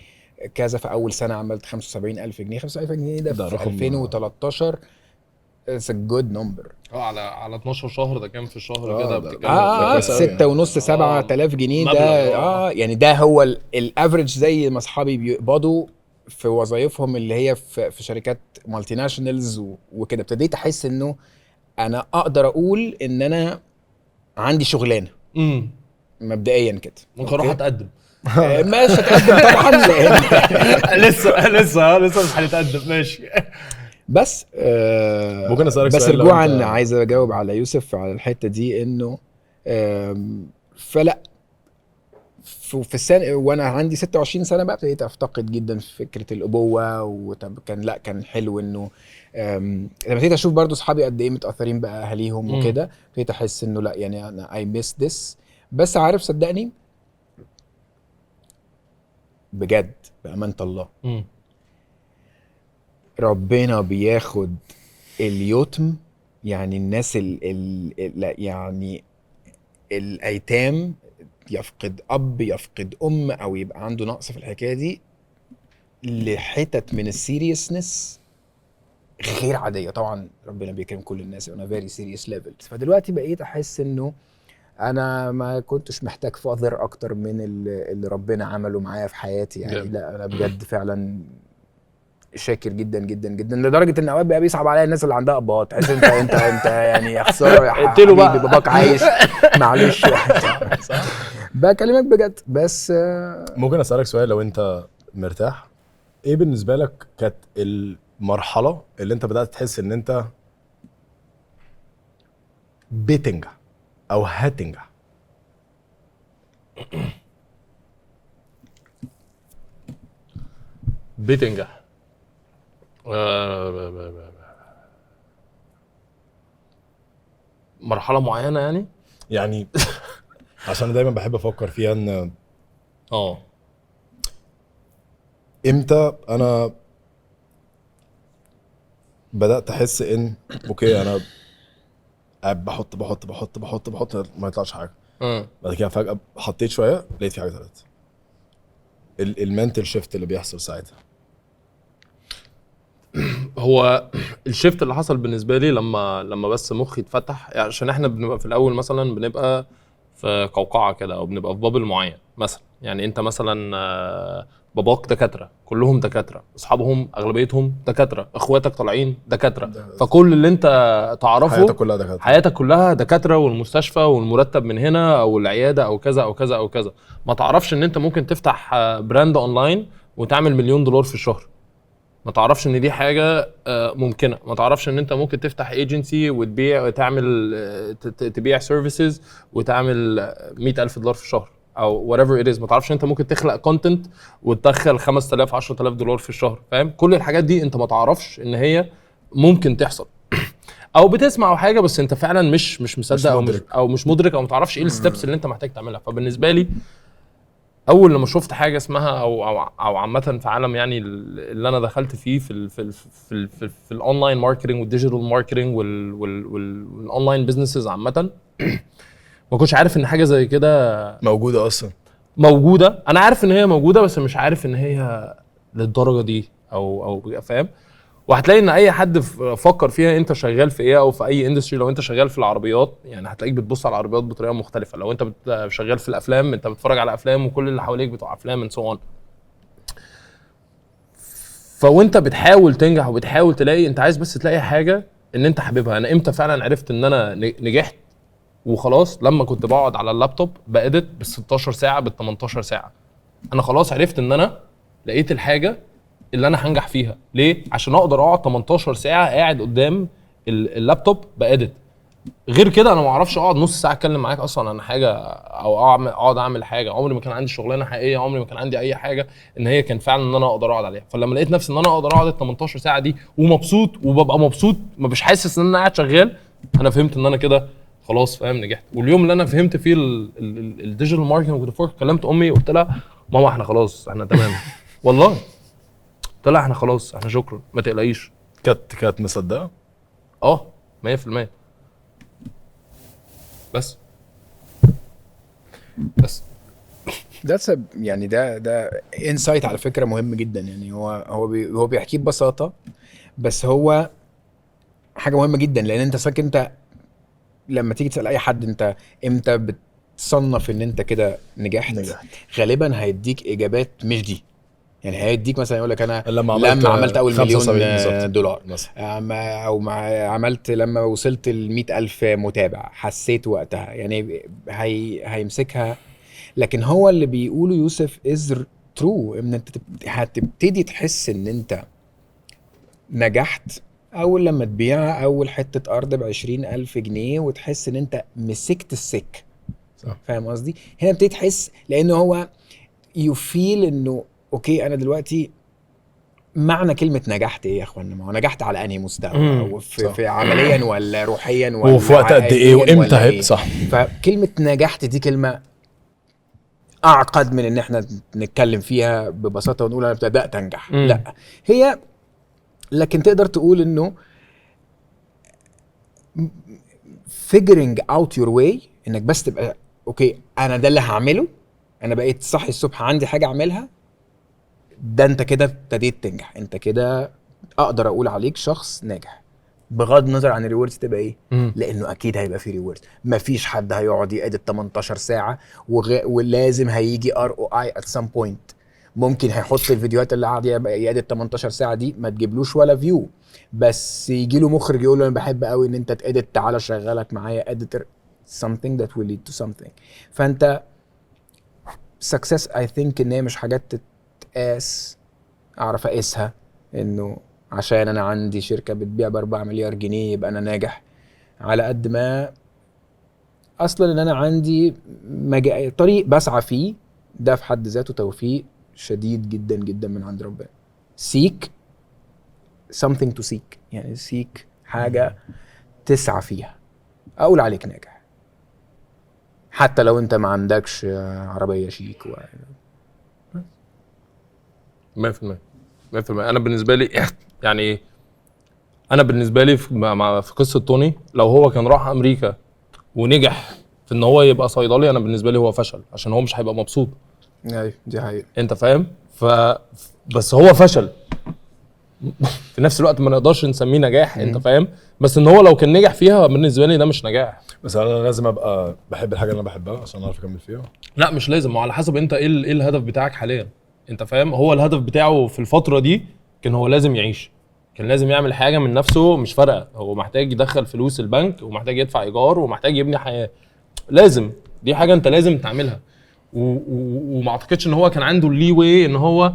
كذا. في اول سنه عملت 75,000 جنيه. 75,000 جنيه ده ده في رقم 2013 it's a good number. على 12 شهر ده كام في الشهر آه، كده؟ ده- بتتكلم ده كويس أوي يعني. 6.5 7,000 جنيه مبلغ. ده يعني ده هو الافريج زي ما اصحابي بيقبضوا في وظايفهم اللي هي في شركات مالتي ناشونالز وكده. ابتديت احس انه انا اقدر اقول ان انا عندي شغلانه مبدئيا كده. ممكن اروح اتقدم. مش هتقدم طبعا لان لسه مش هنتقدم. ماشي. بس ممكن أسألك بس سؤال لو رجوعا أنت- عايز اجاوب على يوسف على الحته دي انه فلا في السنه وانا عندي 26 سنه بقى ابتديت افتقد جدا في فكره الابوه. وطب كان حلو انه لما ابتديت اشوف برضو اصحابي قد ايه متاثرين باهاليهم وكده، ابتديت احس انه لا يعني انا اي ميس ذس. بس عارف صدقني بجد بامانه الله ربنا بياخد اليتم يعني الناس يعني الايتام يفقد اب يفقد ام او يبقى عنده نقص في الحكايه دي لحتت من السيريسنس غير عاديه. طبعا ربنا بيكرم كل الناس انا فيري سيريس ليفل. فدلوقتي بقيت احس انه انا ما كنتش محتاج فاذر اكتر من اللي ربنا عمله معايا في حياتي يعني. لا انا بجد فعلا شاكر جدا جدا جدا، لدرجه ان اوقات بقى بيصعب عليا الناس اللي عندها اباط. تحس انت يعني يا خساره يا حبيبي باباك عايش معلش بكلمك بجد. بس ممكن اسالك سؤال لو انت مرتاح؟ ايه بالنسبه لك كانت المرحله اللي انت بدات تحس ان انت بتنجح او هتنجح؟ بتنجح مرحله معينه يعني عشان دايما بحب افكر فيها ان امتى انا بدات احس ان اوكي انا قاعد بحط ما يطلعش حاجه. بعد كده فجاه حطيت شويه لقيت في حاجه طلعت. المنتل شيفت اللي بيحصل ساعتها. هو الشيفت اللي حصل بالنسبه لي لما بس مخي اتفتح، يعني عشان احنا بنبقى في الاول مثلا بنبقى في قوقعه كده او بنبقى في بابل معين مثلا. يعني انت مثلا باباك دكاتره كلهم دكاتره، اصحابهم اغلبيتهم دكاتره، اخواتك طالعين دكاتره، فكل اللي انت تعرفه حياتك كلها دكاتره والمستشفى والمرتب من هنا او العياده او كذا او كذا او كذا. ما تعرفش ان انت ممكن تفتح براند اونلاين وتعمل $1,000,000 في الشهر ما تعرفش ان دي حاجه ممكنه، ما تعرفش ان انت ممكن تفتح ايجنسي وتبيع تعمل تبيع سيرفيسز وتعمل $100,000 في الشهر او whatever it is. ما تعرفش ان انت ممكن تخلق كونتنت وتدخل $5,000 $10,000 في الشهر، فاهم؟ كل الحاجات دي انت ما تعرفش ان هي ممكن تحصل او بتسمع او حاجه، بس انت فعلا مش مصدق او مش مدرك او ما تعرفش ايه الستبس اللي انت محتاج تعملها. فبالنسبه لي اول لما شفت حاجه اسمها او عامه في عالم يعني اللي انا دخلت فيه في الاونلاين ماركتنج والديجيتال ماركتنج والاونلاين بزنسز عامه ما كنتش عارف ان حاجه زي كده موجوده اصلا. موجوده، انا عارف ان هي موجوده بس مش عارف ان هي للدرجه دي او فاهم. وهتلاقي ان اي حد فكر فيها انت شغال في ايه او في اي اندستري. لو انت شغال في العربيات يعني هتلاقيك بتبص على العربيات بطريقه مختلفه. لو انت شغال في الافلام انت بتتفرج على افلام وكل اللي حواليك بتوع افلام and so on. فوانت بتحاول تنجح وبتحاول تلاقي، انت عايز بس تلاقي حاجه ان انت حاببها. انا امتى فعلا عرفت ان انا نجحت وخلاص؟ لما كنت بقعد على اللابتوب بأدت بال16 ساعه بال18 ساعه. انا خلاص عرفت ان انا لقيت الحاجه اللي انا هنجح فيها. ليه؟ عشان اقدر اقعد 18 ساعه قاعد قدام اللابتوب بأدت. غير كده انا ما اعرفش اقعد نص ساعه اتكلم معاك اصلا عن حاجه او اقعد اعمل حاجه. عمري ما كان عندي شغلانه حقيقيه، عمري ما كان عندي اي حاجه ان هي كان فعلا ان انا اقدر اقعد عليها. فلما لقيت نفسي ان انا اقدر اقعد ال 18 ساعه دي ومبسوط وببقى مبسوط مش حاسس ان انا قاعد شغال، انا فهمت ان انا كده خلاص فاهم نجحت. واليوم اللي انا فهمت فيه الديجيتال ماركتنج كلمت امي قلت لها ماما احنا خلاص احنا تمام والله. طلع احنا خلاص احنا شكرا ما تقلقيش. كانت مصدقه 100%. بس يعني ده انسايت على فكره مهم جدا. يعني هو بيحكيه ببساطه، بس هو حاجه مهمه جدا. لان انت لما تيجي تسال اي حد انت امتى بتصنف ان انت كده نجحت، غالبا هيديك اجابات مش دي. يعني هيديك مثلا يقول لك انا لما عملت اول $1,000,000 او عملت لما وصلت ل100,000 متابع حسيت وقتها. يعني هيمسكها. لكن هو اللي بيقوله يوسف is true ان انت هتبتدي تحس ان انت نجحت اول لما تبيع اول حتة ارض ب20,000 جنيه وتحس ان انت مسكت السك. فاهم قصدي؟ هنا بتبتدي تحس، لانه هو يفيل انه اوكي انا دلوقتي معنى كلمة نجحت ايه يا اخوانا؟ ما هو نجحت على انهي مستوى؟ او في عمليا ولا روحيا ولا وفي وقت قد ايه وامتى هيبقى صح؟ فكلمة نجحت دي كلمة اعقد من ان احنا نتكلم فيها ببساطة ونقول انا بدأت انجح. لا هي، لكن تقدر تقول انه figuring out your way، انك بس تبقى اوكي انا ده اللي هعمله، انا بقيت صحي الصبح عندي حاجة اعملها، ده انت كده ابتديت تنجح. انت كده اقدر اقول عليك شخص ناجح بغض النظر عن الريوردز تبقى ايه. لانه اكيد هيبقى في ريوردز. مفيش حد هيقعد يأدت 18 ساعة ولازم هيجي ROI at some point. ممكن هيحط الفيديوهات اللي قاعد يأدت 18 ساعة دي ما تجيبلوش ولا فيو، بس يجي له مخرج يقول له انا بحب قوي ان انت تأدت، تعالى شغلك معايا editor. something that will lead to something. فانت success I think ان هي مش حاجات تتقاس اعرف اقيسها انه عشان انا عندي شركة بتبيع ب4 مليار جنيه يبقى انا ناجح، على قد ما اصلا ان انا عندي طريق بسعى فيه، ده في حد ذاته توفيق شديد جدا جدا من عند ربنا. seek something to seek، يعني seek حاجة تسعى فيها، اقول عليك ناجح حتى لو انت ما عندكش عربية شيك 100%. انا بالنسبه لي يعني انا بالنسبه لي في قصه توني، لو هو كان راح امريكا ونجح في ان هو يبقى صيدلي، انا بالنسبه لي هو فشل عشان هو مش هيبقى مبسوط. ايوه دي حقيقة. انت فاهم؟ بس هو فشل في نفس الوقت ما نقدرش نسميه نجاح. انت فاهم؟ بس ان هو لو كان نجح فيها بالنسبه لي ده مش نجاح. بس انا لازم ابقى بحب الحاجه اللي انا بحبها عشان اعرف اكمل فيها. لا مش لازم، على حسب انت ايه الهدف بتاعك حاليا. انت فاهم؟ هو الهدف بتاعه في الفتره دي كان هو لازم يعيش، كان لازم يعمل حاجه من نفسه، مش فارقه هو محتاج يدخل فلوس البنك ومحتاج يدفع ايجار ومحتاج يبني حياه. لازم دي حاجه انت لازم تعملها. وما اعتقدش ان هو كان عنده اللي واي ان هو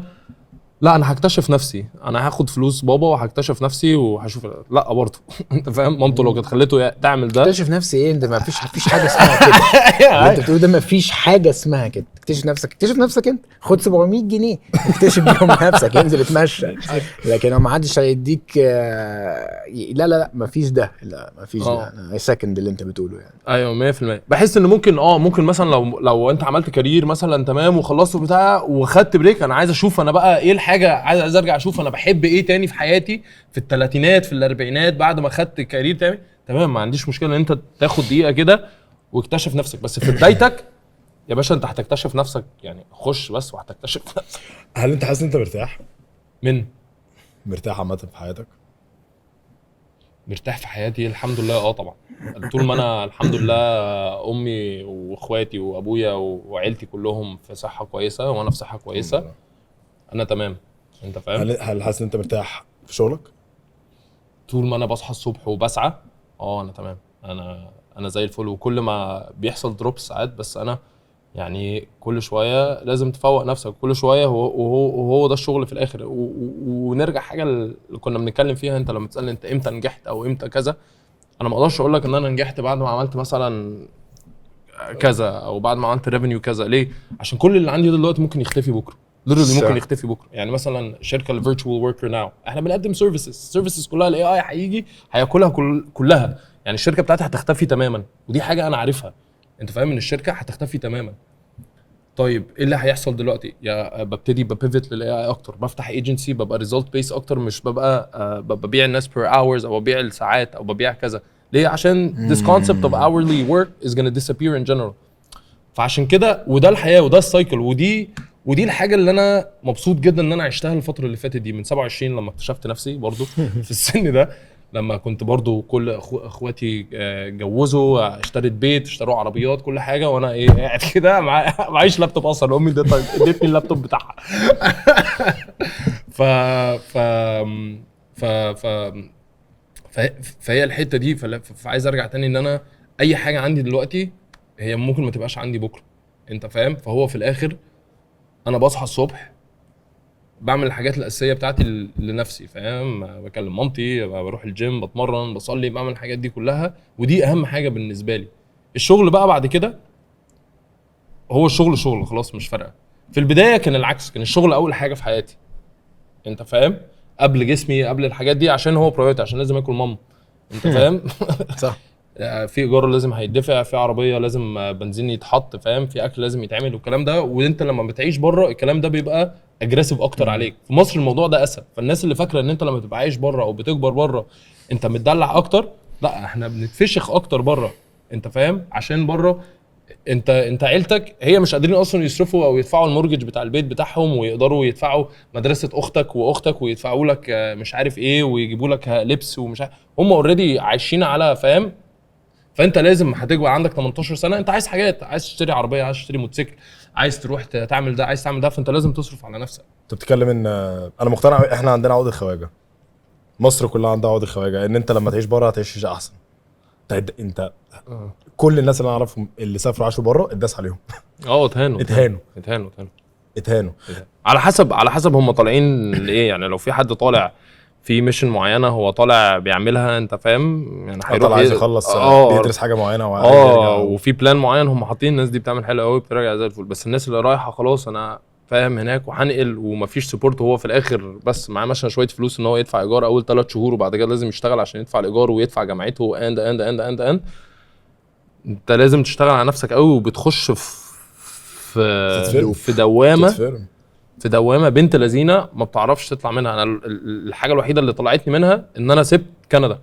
لا انا هكتشف نفسي، انا هاخد فلوس بابا وهكتشف نفسي وهشوف. لا برضه انت فاهم، مامته لو كانت خليته تعمل ده. اكتشف نفسي ايه؟ انت ما فيش حاجه اسمها كده. اللي انت بتقوله ده ما فيش حاجه اسمها كده. اكتشف نفسك، اكتشف نفسك انت، خد 700 جنيه اكتشف بيهم نفسك، انزل اتمشى. لكن ما حدش هيديك لا لا لا، ما فيش ده، لا ما فيش ده. انا سكند اللي انت بتقوله يعني. ايوه 100%. بحس ان ممكن مثلا لو انت عملت كارير مثلا تمام وخلصت بتاع وخدت بريك، انا عايز اشوف انا بقى ايه الحاجه، عايز ارجع اشوف انا بحب ايه تاني في حياتي في الثلاثينات في الاربعينات بعد ما خدت كارير تاني. تمام، ما عنديش مشكله ان انت تاخد دقيقه كده واكتشف نفسك، بس في بدايتك يا باشا انت هتكتشف نفسك يعني، خش بس وهتكتشف نفسك. هل انت حاسس ان انت مرتاح من عامه في حياتك؟ مرتاح في حياتي الحمد لله. طبعا طول ما انا الحمد لله امي واخواتي وابويا وعيلتي كلهم في صحه كويسه وانا في صحه كويسه، انا تمام. انت فاهم؟ هل حاسس ان انت مرتاح في شغلك؟ طول ما انا بصحى الصبح وبسعى انا تمام. انا زي الفل. وكل ما بيحصل دروب ساعات، بس انا يعني كل شويه لازم تفوق نفسك، كل شويه وهو ده الشغل في الاخر. ونرجع حاجه اللي كنا بنتكلم فيها، انت لما تسالني انت امتى نجحت او امتى كذا، انا ما اقدرش اقول لك ان انا نجحت بعد ما عملت مثلا كذا او بعد ما عملت ريفينيو كذا. ليه؟ عشان كل اللي عندي دلوقتي ممكن يختفي بكره، ليترلي ممكن يختفي بكره. يعني مثلا شركه الفيرتشوال وركر ناو، احنا بنقدم سيرفيسز كلها، الاي اي هيجي هياكلها كلها. يعني الشركه بتاعتي هتختفي تماما، ودي حاجه انا عارفها. انت فاهم ان الشركه هتختفي تماما. طيب ايه اللي هيحصل دلوقتي؟ يا ببتدي ببيفت للاي اي اكتر، بفتح ايجنسي، ببقى ريزلت بيس اكتر، مش ببقى ببيع الناس بير اورز او ببيع الساعات او ببيع كذا. ليه؟ عشان this concept of hourly work is gonna disappear in general. فعشان كده وده الحياه وده السايكل، ودي الحاجه اللي انا مبسوط جدا ان انا عشتها الفتره اللي فاتت دي من 27 لما اكتشفت نفسي برضو في السن ده، لما كنت برضو كل اخواتي اتجوزوا، اشتريت بيت، اشتروا عربيات، كل حاجه، وانا قاعد كده معيش لابتوب اصلا. امي ادتني اللابتوب بتاعها. ف ف ف ف فهي الحته دي. فعايز ارجع تاني ان انا اي حاجه عندي دلوقتي هي ممكن ما تبقاش عندي بكره. انت فاهم؟ فهو في الاخر انا بصحى الصبح بعمل الحاجات الاساسيه بتاعتي لنفسي، فاهم؟ بكلم مامتي، بروح الجيم، بتمرن، بصلي، بعمل الحاجات دي كلها، ودي اهم حاجه بالنسبه لي. الشغل بقى بعد كده هو الشغل خلاص مش فارقه. في البدايه كان العكس، كان الشغل اول حاجه في حياتي. انت فاهم؟ قبل جسمي، قبل الحاجات دي، عشان هو برايورتي، عشان لازم اكل ماما. انت فاهم؟ صح. في ايجار لازم هيدفع، في عربيه لازم بنزين يتحط، فاهم؟ في اكل لازم يتعمل والكلام ده. وانت لما بتعيش بره الكلام ده بيبقى اجريسيف اكتر عليك. في مصر الموضوع ده اسهل. فالناس اللي فاكره ان انت لما تبقى عايش بره او بتكبر بره انت متدلع اكتر، لا احنا بنتفشخ اكتر بره. انت فاهم؟ عشان بره انت عيلتك هي مش قادرين اصلا يصرفوا او يدفعوا المورجج بتاع البيت بتاعهم، ويقدروا يدفعوا مدرسه اختك ويدفعوا لك مش عارف ايه، ويجيبوا لك لبس ومش عارف. هم اوريدي عايشين على، فاهم؟ فانت لازم هتبقى عندك 18 سنه، انت عايز حاجات، عايز تشتري عربيه، عايز تشتري موتوسيكل، عايز تروح تعمل ده، عايز تعمل ده، فانت لازم تصرف على نفسك. انت بتتكلم ان انا مقتنع احنا عندنا عقده خواجه، مصر كلها عندها عقده خواجه، ان انت لما تعيش بره هتعيش احسن. انت كل الناس اللي انا اعرفهم اللي سافروا عاشوا بره اتداس عليهم. اتهانوا. على حسب هم طالعين لايه. يعني لو في حد طالع في ميشن معينه هو طالع بيعملها، انت فاهم؟ يعني هيروح عايز يخلص بيدرس حاجه معينه وفي بلان معين هم حاطين. الناس دي بتعمل حلو قوي، بترجع زي الفل. بس الناس اللي رايحه خلاص انا فاهم هناك وهنقل ومفيش سبورت، وهو في الاخر بس معاه مثلا شويه فلوس ان هو يدفع ايجار اول 3 شهور، وبعد كده لازم يشتغل عشان يدفع الايجار ويدفع جامعته انت لازم تشتغل على نفسك قوي، وبتخش في دوامه بنت لذينه ما بتعرفش تطلع منها. انا الحاجه الوحيده اللي طلعتني منها ان انا سبت كندا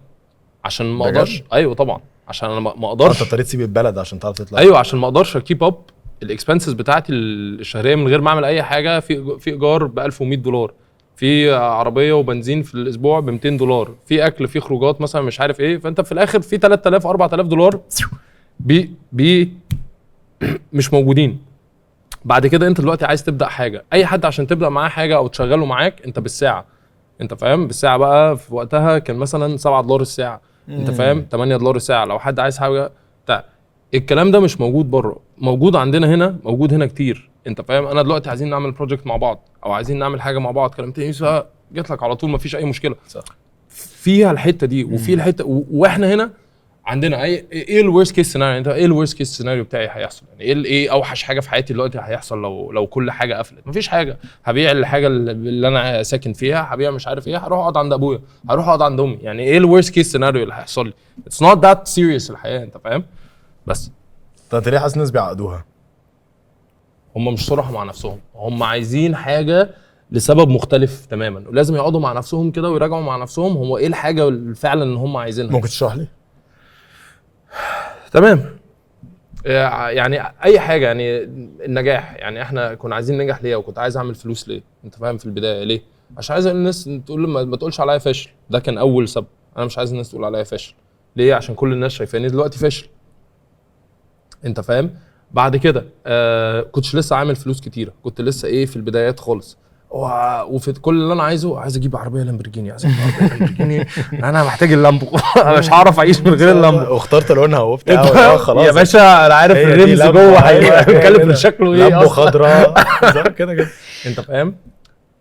عشان ما اقدرش. ايوه طبعا، عشان انا ما اقدرش. انت اضطريت تسيب البلد عشان تعرف تطلع؟ ايوه عشان ما اقدرش اكيب اب الاكسبنسز بتاعتي الشهريه من غير ما اعمل اي حاجه. في ايجار ب 1100 دولار، في عربيه وبنزين في الاسبوع ب 200 دولار، في اكل، في خروجات مثلا مش عارف ايه. فانت في الاخر في 3000 4000 دولار بي مش موجودين. بعد كده انت دلوقتي عايز تبدا حاجه، اي حد عشان تبدا معاه حاجه او تشغله معاك انت بالساعه. انت فاهم؟ بالساعه بقى في وقتها كان مثلا 7 دولار الساعه. انت فاهم؟ 8 دولار الساعه لو حد عايز حاجه بتاع. الكلام ده مش موجود بره، موجود عندنا هنا، موجود هنا كتير. انت فاهم. انا دلوقتي عايزين نعمل بروجكت مع بعض او عايزين نعمل حاجه مع بعض، كلمتني يوسف جيت لك على طول مفيش اي مشكله. صح. فيها الحته دي وفي الحته واحنا هنا عندنا ايه الورست كيس سيناريو. انت ايه الورست كيس سيناريو بتاعي هيحصل؟ يعني ايه اوحش حاجه في حياتي دلوقتي هيحصل لو كل حاجه قفلت؟ مفيش حاجه. هبيع الحاجه اللي انا ساكن فيها، هبيع مش عارف ايه، هروح اقعد عند ابويا، هروح اقعد عند امي. يعني ايه الورست كيس سيناريو اللي هيحصل لي؟ اتس نوت ذات سيريس الحياه، انت فاهم. بس انت ليه حاسس الناس بيعقدوها؟ هم مش صراحه مع نفسهم، هم عايزين حاجه لسبب مختلف تماما، ولازم يقعدوا مع نفسهم كده ويراجعوا مع نفسهم هو ايه الحاجه فعلا اللي هم عايزينها. ممكن تشرح لي؟ تمام. يعني اي حاجه، يعني النجاح. يعني احنا كنا عايزين ننجح ليه، وكنت عايز اعمل فلوس ليه؟ انت فاهم. في البدايه ليه؟ عشان عايز الناس تقول ما تقولش عليا فاشل. ده كان اول سبب. انا مش عايز الناس تقول عليا فاشل. ليه؟ عشان كل الناس شايفاني دلوقتي فاشل، انت فاهم. بعد كده كنتش لسه عامل فلوس كتيره، كنت لسه ايه في البدايات خالص. وفي كل اللي انا عايز اجيب عربيه لامبورجيني، عايز اجيب عربيه لامبورجيني. انا محتاج اللامبو. انا مش هعرف اعيش من غير اللامبو. واخترت لونها وبتاع خلاص يا باشا انا عارف الرمز جوه هيتكلم شكله ايه لامبو خضراء كده كده. انت فاهم.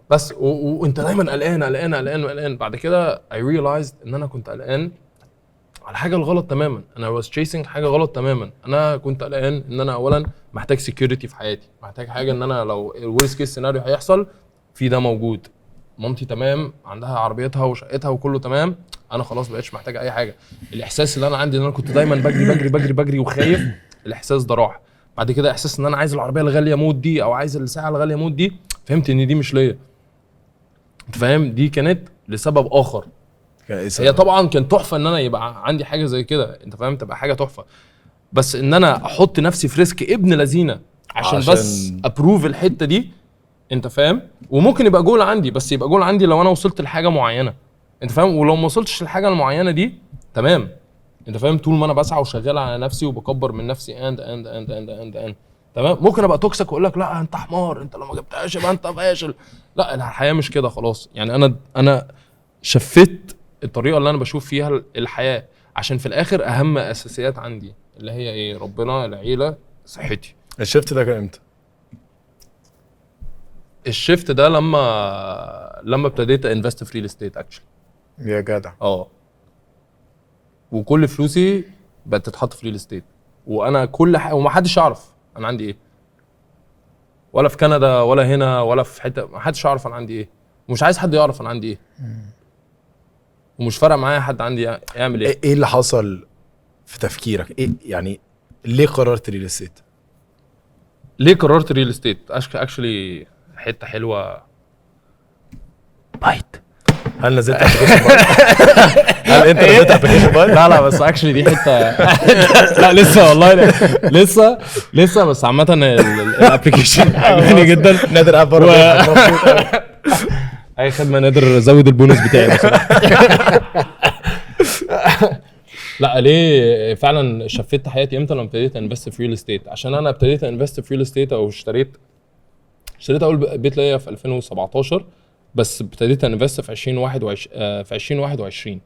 بس وانت دايما قلقان. بعد كده I realized ان انا كنت قلقان على حاجه الغلط تماما. انا was chasing حاجه غلط تماما. انا كنت قلقان ان انا اولا محتاج security في حياتي، محتاج حاجه ان انا لو الورست كيس سيناريو هيحصل في ده موجود. مامتي تمام، عندها عربيتها وشقتها وكله تمام، انا خلاص بقيتش محتاج اي حاجه. الاحساس اللي انا عندي ان انا كنت دايما بجري وخايف، الاحساس ده راح. بعد كده احساس ان انا عايز العربيه الغاليه موت دي او عايز الساعه الغاليه موت دي، فهمت ان دي مش ليا. انت فاهم. دي كانت لسبب اخر. هي طبعا كان تحفه ان انا يبقى عندي حاجه زي كده، انت فاهم، تبقى حاجه تحفه. بس ان انا احط نفسي في ريسك ابن لذينه عشان بس ابروف الحته دي، انت فاهم. وممكن يبقى جول عندي، بس يبقى جول عندي لو انا وصلت لحاجه معينه، انت فاهم. ولو ما وصلتش للحاجه المعينه دي تمام، انت فاهم. طول ما انا بسعى وشغال على نفسي وبكبر من نفسي اند تمام. ممكن ابقى توكسيك واقول لك لا انت حمار، انت لو ما جبتهاش يبقى انت فاشل. لا، الحياه مش كده خلاص. يعني انا شفت الطريقه اللي انا بشوف فيها الحياه، عشان في الاخر اهم اساسيات عندي اللي هي ايه؟ ربنا، العيله، صحتي. الشفت ده كان امتى؟ الشيفت ده لما ابتديت انفست في ريل استيت اكشلي. يا جدع. وكل فلوسي بقت تتحط في ريل استيت، وانا كل حاجه ومحدش يعرف انا عندي ايه، ولا في كندا ولا هنا ولا في حته، محدش يعرف انا عندي ايه، ومش عايز حد يعرف انا عندي ايه، ومش فارق معايا حد عندي يعمل ايه. ايه اللي حصل في تفكيرك؟ ايه يعني ليه قررت ريل استيت؟ ليه قررت ريل استيت؟ اكشلي حته حلوه. بايت. هل نزلت ابلكيشن بايت؟ هل انت نزلت ابلكيشن بايت؟ لا بس اكشلي دي حته. لا لسه والله لسه بس عامه الابلكيشن عجبني جدا. نادر اب بره اي خدمه نادر، زود البونص بتاعي بصراحه. لا ليه فعلا شفت حياتي امتى؟ لما ابتديت انفست في ريل استيت. عشان انا ابتديت انفست في ريل استيت او اشتريت اول بيت ليا في 2017، بس ابتديت انفست في 2021.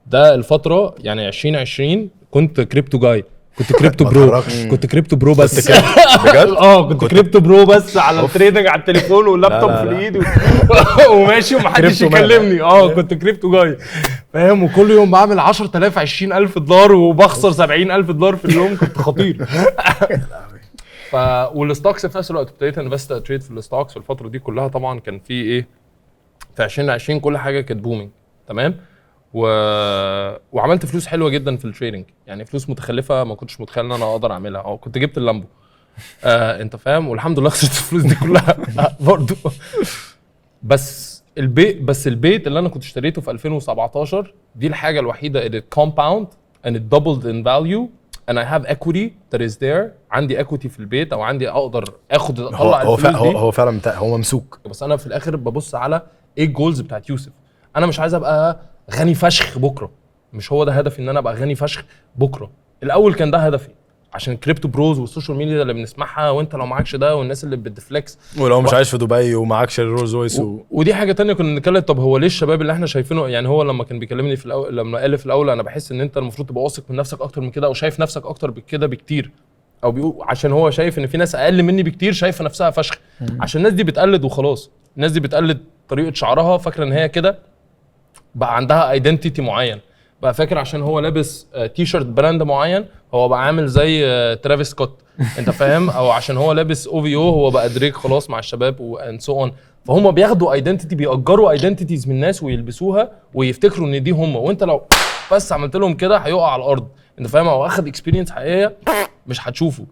ده الفتره يعني 2020 كنت كريبتو جاي، كنت كريبتو برو، كنت كريبتو برو بس. بجد؟ كنت كريبتو برو بس على التريدنج على التليفون واللابتوب في الايد وماشي ومحدش يكلمني. كنت كريبتو جاي، فاهم. وكل يوم بعمل 10,000 20,000 دولار وبخسر 70,000 دولار في اليوم. كنت خطير. والستوكس في نفس الوقت ابتديت انفست تريد في الستوكس. في الفتره دي كلها طبعا كان في ايه، في 2020 كل حاجه كانت بومينج تمام. وعملت فلوس حلوه جدا في التريدنج، يعني فلوس متخلفه ما كنتش متخيل ان انا اقدر اعملها. كنت جبت اللامبو، انت فاهم. والحمد لله خسرت الفلوس دي كلها برضو. بس البيت اللي انا كنت اشتريته في 2017 دي الحاجه الوحيده اللي compound and it doubled in value and I have equity that is there. عندي equity في البيت او عندي اقدر اطلع الفلوس دي. هو فعلا هو ممسوك. بس انا في الاخر ببص على ايه الجولز بتاعت يوسف. انا مش عايز ابقى غني فشخ بكره، مش هو ده هدفي ان انا ابقى غني فشخ بكره. الاول كان ده هدفي عشان كريبتو بروز والسوشيال ميديا اللي بنسمعها، وانت لو معكش ده والناس اللي بتفليكس، ولو مش عايش في دبي ومعكش الرولز رويس ودي حاجه تانية. كنا بنتكلم طب هو ليه الشباب اللي احنا شايفينه، يعني هو لما كان بيكلمني في الاول، لما قال في الاول انا بحس ان انت المفروض تبقى واثق من نفسك اكتر من كده، او شايف نفسك اكتر بكده بكتير، او بيقول عشان هو شايف ان في ناس اقل مني بكتير شايفه نفسها فشخ، عشان الناس دي بتقلد وخلاص. الناس دي بتقلد طريقه شعرها، فاكره ان هي كده بقى عندها ايدنتيتي معين، بقى فاكر عشان هو لابس تي شيرت براند معين هو بقى عامل زي ترافيس سكوت، انت فاهم؟ او عشان هو لابس OVO هو بقى دريك خلاص مع الشباب واند سو اون. فهم بياخدوا ايدنتيتي، بيأجروا ايدنتيتيز من الناس ويلبسوها ويفتكروا ان دي هم، وانت لو بس عملت لهم كده هيقع على الارض، انت فاهم؟ او اخد اكسبيرينس حقيقيه مش هتشوفه.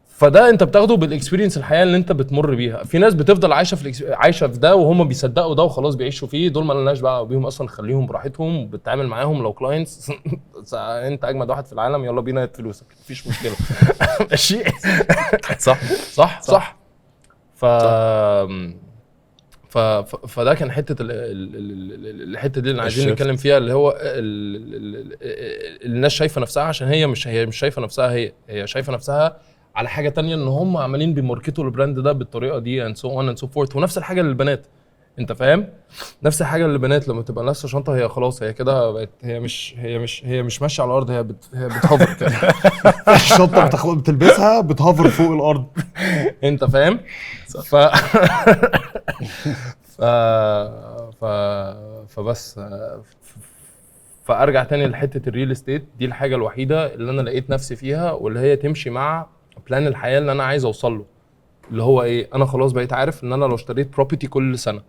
فده انت بتاخده بالاكسبيرينس الحقيقيه اللي انت بتمر بيها. في ناس بتفضل عايشه في ده وهم بيصدقوا ده وخلاص بيعيشوا فيه، دول ما لناش دعوه بيهم اصلا، خليهم براحتهم وبتتعامل معاهم لو كلاينتس انت اجمد واحد في العالم يلا بينا هات فلوسك مفيش مشكله. ماشي. صح. ف فده كان حته الحته دي اللي عايزين نتكلم فيها، اللي هو الناس شايفه نفسها عشان هي مش شايفه نفسها، هي شايفه نفسها على حاجه تانية، ان هم عمالين بيماركتوا البراند ده بالطريقه دي اند سو اون اند سو فورث. ونفس الحاجه للبنات، انت فاهم؟ نفس الحاجه للبنات لما تبقى لابسه شنطه هي خلاص هي كده بقت، هي مش ماشيه على الارض، هي بتهوفر كده. الشنطه بتلبسها بتهوفر فوق الارض. انت فاهم؟ ف فبس فارجع تاني لحته الريل استيت دي، الحاجه الوحيده اللي انا لقيت نفسي فيها واللي هي تمشي مع بلان الحياه اللي انا عايز اوصل له، اللي هو ايه؟ انا خلاص بقيت عارف ان انا لو اشتريت بروبرتي كل سنه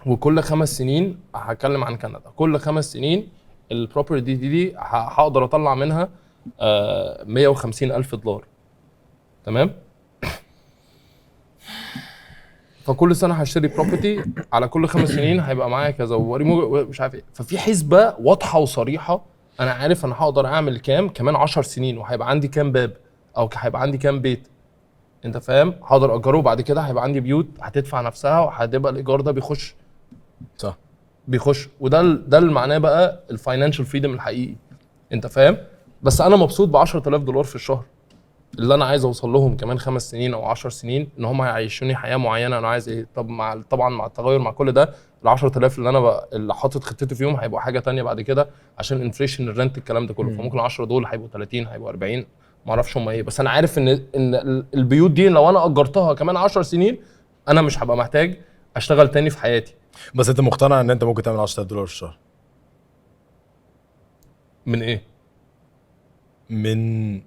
وكل 5 سنين، هتكلم عن كندا، كل 5 سنين البروبرتي دي هقدر اطلع منها $150,000. تمام؟ فكل سنه هشتري بروبرتي على كل 5 سنين هيبقى معايا كذا مش عارف ايه. ففي حسبه واضحه وصريحه، انا عارف انا هقدر اعمل كام كمان 10 سنين، وهيبقى عندي كام باب او هيبقى عندي كام بيت، انت فاهم؟ هقدر اجره، بعد كده هيبقى عندي بيوت هتدفع نفسها وهتبقى الايجار ده بيخش. صح بيخش. وده ده اللي معناه بقى الفاينانشال فريدم الحقيقي، انت فاهم؟ بس انا مبسوط ب $10,000 في الشهر اللي انا عايز اوصل لهم كمان 5 سنين او 10 سنين، ان هم هيعيشوني حياه معينه انا عايز ايه. طب طبعا مع التغير مع كل ده ال 10,000 اللي انا اللي حاطط خطتي فيهم هيبقوا حاجه تانية بعد كده، عشان الانفليشن الرنت الكلام ده كله. فممكن 10 دول هيبقوا 30 هيبقوا 40 ما اعرفش هم ايه، بس انا عارف ان البيوت دي لو انا اجرتها كمان 10 سنين انا مش هبقى محتاج اشتغل تاني في حياتي. بس انت مقتنع ان انت ممكن تعمل $10,000 في الشهر؟ من ايه من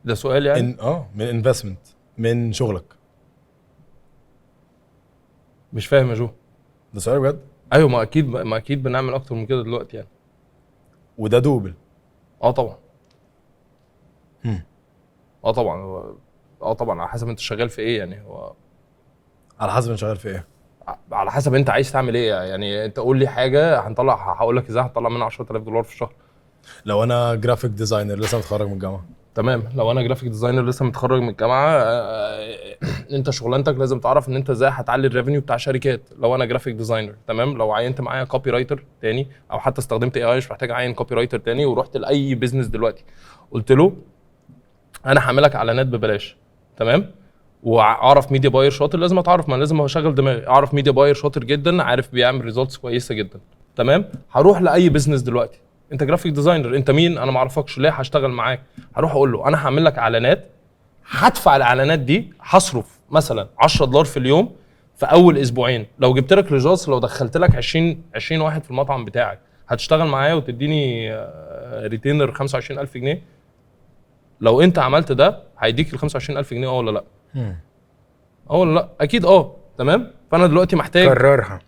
ده سؤال يعني؟ من انفستمنت من شغلك. مش فاهم يا جو. ده سؤال بجد؟ ايوه ما اكيد بنعمل اكتر من كده دلوقتي يعني. وده دوبل؟ طبعا. طبعا طبعا على حسب انت شغال في ايه يعني. هو على حسب انت شغال في ايه، على حسب انت عايز تعمل ايه يعني. انت قول لي حاجه هقول لك ازاي هتطلع منها $10,000 في الشهر. لو انا جرافيك ديزاينر لسه متخرج من الجامعه. تمام. لو انا جرافيك ديزاينر لسه متخرج من الجامعه، انت شغلانتك لازم تعرف ان انت ازاي هتعلي الريفينيو بتاع شركات. لو انا جرافيك ديزاينر تمام، لو عينت معايا كوبي رايتر تاني او حتى استخدمت AI مش محتاج اعين كوبي رايتر تاني، ورحت لاي بيزنس دلوقتي قلت له انا هعملك اعلانات ببلاش، تمام؟ واعرف ميديا باير شاطر، لازم اتعرف، ما لازم اشغل دماغي، اعرف ميديا باير شاطر جدا عارف بيعمل ريزولتس كويسه جدا، تمام؟ هروح لاي بيزنس دلوقتي، انت جرافيك ديزاينر، انت مين؟ انا ما اعرفكش، ليه هشتغل معاك؟ هروح اقول له انا هعمل لك اعلانات، هدفع الاعلانات دي، هصرف مثلا $10 في اليوم في اول اسبوعين. لو جبت لك ريزولتس، لو دخلت لك 20 واحد في المطعم بتاعك، هتشتغل معايا وتديني ريتينر 25,000 جنيه. لو انت عملت ده هيديك ال 25,000 جنيه ولا لا؟ ولا لا؟ اكيد تمام. فانا دلوقتي محتاج قررها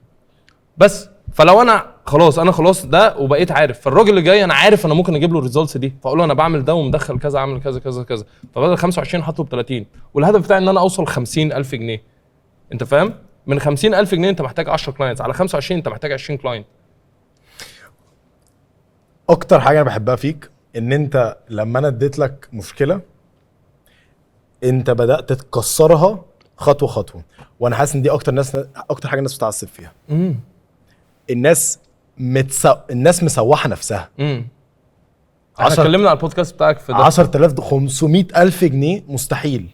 بس. فلو انا خلاص ده وبقيت عارف، فالراجل اللي جاي انا عارف انا ممكن اجيب له الريزولتس دي، فاقول له انا بعمل ده ومدخل كذا، عامل كذا كذا كذا، فبدل 25 حطه ب 30، والهدف بتاعي ان انا اوصل 50,000 جنيه. انت فاهم؟ من 50,000 جنيه انت محتاج 10 كلاينتس، على 25 انت محتاج 20 كلاينت. اكتر حاجه انا بحبها فيك ان انت لما انا اديت لك مشكله انت بدات تكسرها خطوه خطوه، وانا حاسس ان دي اكتر حاجه الناس بتتعصب فيها. الناس مسوحه نفسها. احنا اتكلمنا على البودكاست بتاعك في ده. 10,000 500,000 جنيه مستحيل.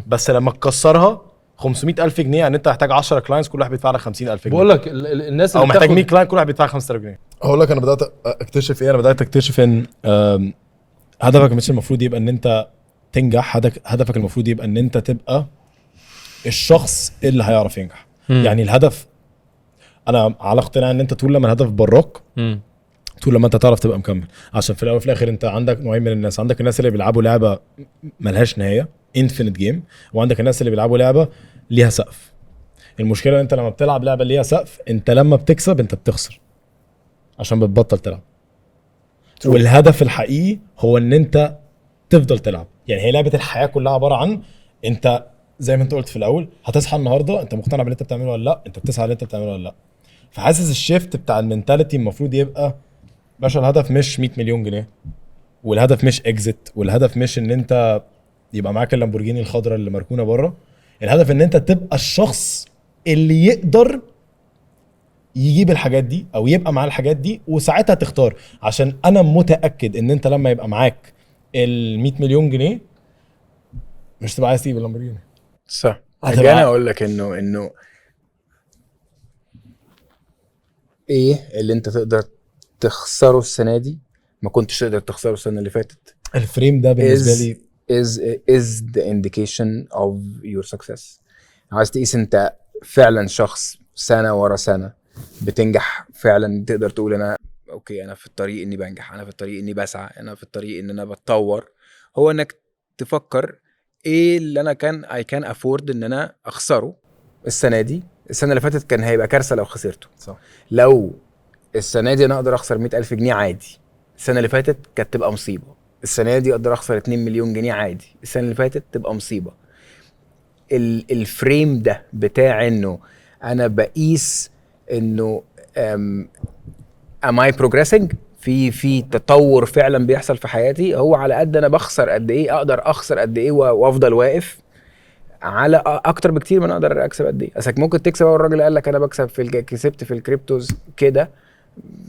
بس لما تكسرها 500,000 جنيه يعني انت محتاج 10 كلاينتس كل واحد بيدفع لك 50,000 جنيه. بقول لك الناس اللي اللي محتاج 100 كلاينت كل واحد بيدفع 5,000 جنيه. هقول لك انا بدات اكتشف ايه. انا بدات اكتشف ان هدفك مش المفروض يبقى ان انت تنجح، هدفك المفروض يبقى ان انت تبقى الشخص اللي هيعرف ينجح. يعني الهدف، انا على اقتناع ان انت طول لما الهدف براك طول لما انت تعرف تبقى مكمل. عشان في الاول وفي الاخر انت عندك نوعين من الناس، عندك الناس اللي بيلعبوا لعبه ملهاش نهايه انفينيت جيم، وعندك الناس اللي بيلعبوا لعبه ليها سقف. المشكله ان انت لما بتلعب لعبه ليها سقف، انت لما بتكسب انت بتخسر عشان بتبطل تلعب. والهدف الحقيقي هو ان انت تفضل تلعب. يعني هي لعبه الحياه كلها عباره عن انت زي ما انت قلت في الاول، هتصحى النهارده انت مقتنع باللي انت بتعمله ولا لا، انت بتسعى اللي انت بتعمله ولا لا. فحاسس الشيفت بتاع المينتاليتي المفروض يبقى باشا الهدف مش 100 مليون جنيه، والهدف مش اكزيت، والهدف مش ان انت يبقى معاك اللامبورجيني الخضراء اللي مركونه بره. الهدف ان انت تبقى الشخص اللي يقدر يجيب الحاجات دي او يبقى معاه الحاجات دي، وساعتها تختار. عشان انا متاكد ان انت لما يبقى معاك ال 100 مليون جنيه مش تبقى عايز تجيب اللامبورجيني. صح. هتبقى- انا اقول لك انه ايه اللي انت تقدر تخسره السنه دي ما كنتش تقدر تخسره السنه اللي فاتت. الفريم ده بالنسبه is لي is the indication of your success. عايز تقيس انت فعلا شخص سنه ورا سنه بتنجح فعلا، تقدر تقول انا اوكي انا في الطريق اني بنجح، انا في الطريق اني بسعى، انا في الطريق ان انا بتطور. هو انك تفكر ايه اللي انا I can afford ان انا اخسره السنه دي. السنه اللي فاتت كان هيبقى كارثه لو خسرته. صح. لو السنه دي انا اقدر اخسر 100,000 جنيه عادي، السنه اللي فاتت كانت تبقى مصيبه. السنه دي اقدر اخسر 2 مليون جنيه عادي، السنه اللي فاتت تبقى مصيبه. الفريم ده بتاع انه انا بقيس انه am I progressing، في تطور فعلا بيحصل في حياتي. هو على قد انا بخسر قد ايه اقدر اخسر قد ايه وافضل واقف على اكتر بكتير من اقدر اكسب قد ايه. اصلك ممكن تكسب، اول الراجل قال لك انا بكسب كسبت في الكريبتوز كده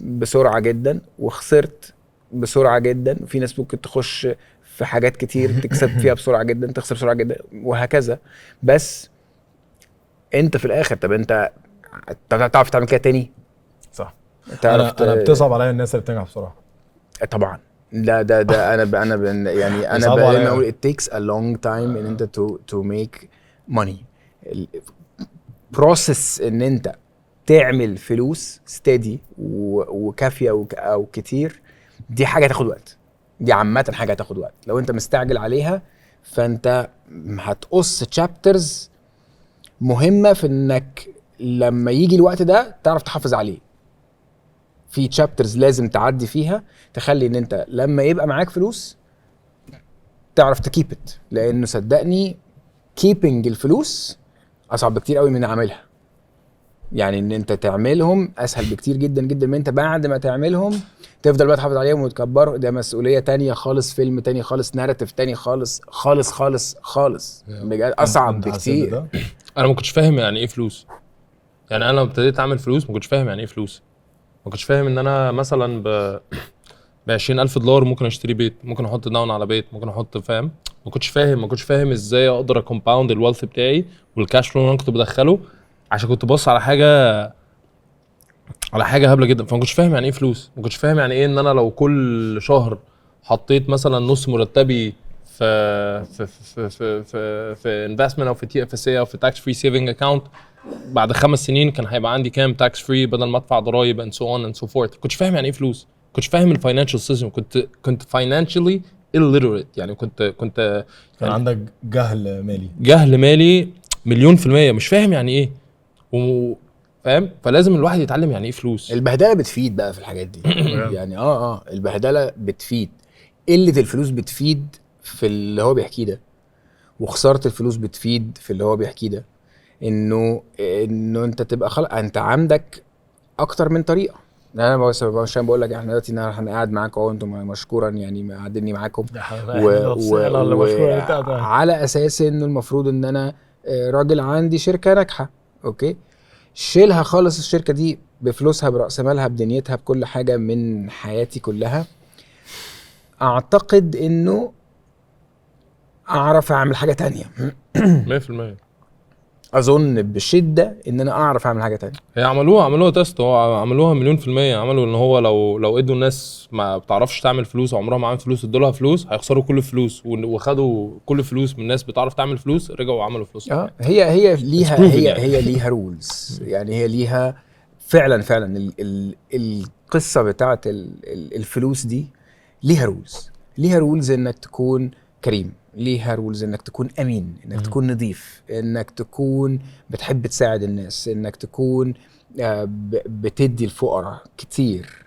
بسرعه جدا وخسرت بسرعه جدا. في ناس ممكن تخش في حاجات كتير تكسب فيها بسرعه جدا تخسر بسرعه جدا وهكذا. بس انت في الاخر طب انت تعرف تعمل كده تاني؟ صح. تعرف انا بتصعب عليا الناس اللي بتنجح بصراحه. طبعا. ده يعني انا بيصعبوا عليا. دايما اقول it takes a long time ان انت to make money. process ان انت تعمل فلوس steady وكافيه او كتير، دي حاجه تاخد وقت. دي عامه حاجه تاخد وقت. لو انت مستعجل عليها فانت هتقص chapters مهمه في انك لما يجي الوقت ده تعرف تحافظ عليه. في chapters لازم تعدي فيها تخلي ان انت لما يبقى معاك فلوس تعرف تكيب ات. لانه صدقني keeping الفلوس اصعب بكتير قوي من عملها. يعني ان انت تعملهم اسهل بكتير جدا جدا من انت بعد ما تعملهم تفضل بقى تحافظ عليهم وتكبرهم. ده مسؤوليه تانية خالص، فيلم تاني خالص، ناراتيف تاني خالص خالص خالص خالص. بجد اصعب أنت حاسس بكتير. ده؟ انا ما كنتش فاهم يعني ايه فلوس. يعني انا لما ابتديت اعمل فلوس ما كنتش فاهم يعني ايه فلوس. ما كنتش فاهم ان انا مثلا ب 20,000 دولار ممكن اشتري بيت، ممكن احط داون على بيت، ممكن احط فاهم. ما كنتش فاهم ازاي اقدر اكومباوند الوالث بتاعي والكاش فلو اللي انا كنت بدخله، عشان كنت بص على حاجه هبله جدا. فما كنتش فاهم يعني ايه فلوس. ما كنتش فاهم يعني ايه ان انا لو كل شهر حطيت مثلا نص مرتبي في انفستمنت او في تي اف اس اي او في تاكس فري سيفنج اكاونت، بعد 5 سنين كان هيبقى عندي كام تاكس فري بدل ما ادفع ضرايب and so on and so forth. كنتش فاهم يعني ايه فلوس. كنتش فاهم الفاينانشال سيستم. كنت financially illiterate. يعني كان كان عندك جهل مالي. مليون في المية مش فاهم يعني ايه فاهم. فلازم الواحد يتعلم يعني ايه فلوس. البهدله بتفيد بقى في الحاجات دي. يعني البهدله بتفيد. قله الفلوس بتفيد في اللي هو بيحكيه ده، وخساره الفلوس بتفيد في اللي هو بيحكيه ده. انه انت تبقى خلق انت عندك اكتر من طريقه. انا مش بقول لك احنا دلوقتي انا قاعد معاكم اهو، انتم مشكورا يعني قاعديني معاكم على اساس انه المفروض ان انا راجل عندي شركه ناجحه. اوكي، شيلها خالص الشركه دي بفلوسها برأس مالها بدنيتها بكل حاجه من حياتي كلها، اعتقد انه اعرف اعمل حاجه تانية 100%. اظن بشده ان انا اعرف اعمل حاجه تانية. هي عملوها تيست، هو عملوها 100%. عملوا ان هو لو ادوا الناس ما بتعرفش تعمل فلوس عمرها ما عملت فلوس ادوا لها فلوس هيخسروا كل الفلوس، وخدوا كل الفلوس من ناس بتعرف تعمل فلوس رجعوا وعملوا فلوس. هي ليها It's proven هي يعني. هي ليها رولز يعني، هي ليها فعلا القصه بتاعت الفلوس دي ليها رولز انك تكون كريم، ليها رولز انك تكون امين، انك تكون نظيف، انك تكون بتحب تساعد الناس، انك تكون بتدي الفقراء كتير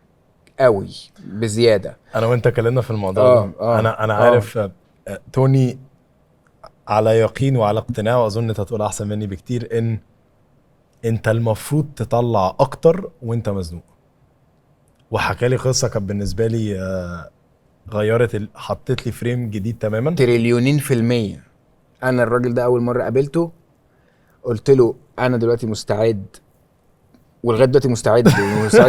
قوي بزياده. انا وانت اتكلمنا في الموضوع ده. انا عارف توني على يقين وعلى اقتناع، واظن انت هتقول احسن مني بكتير، ان انت المفروض تطلع اكتر وانت مزنوق. وحكى لي قصه كانت بالنسبه لي غيرت حطيت لي فريم جديد تماما. تريليونين في المية. انا الراجل ده اول مرة قابلته قلت له انا دلوقتي مستعد، ولغايه دلوقتي مستعد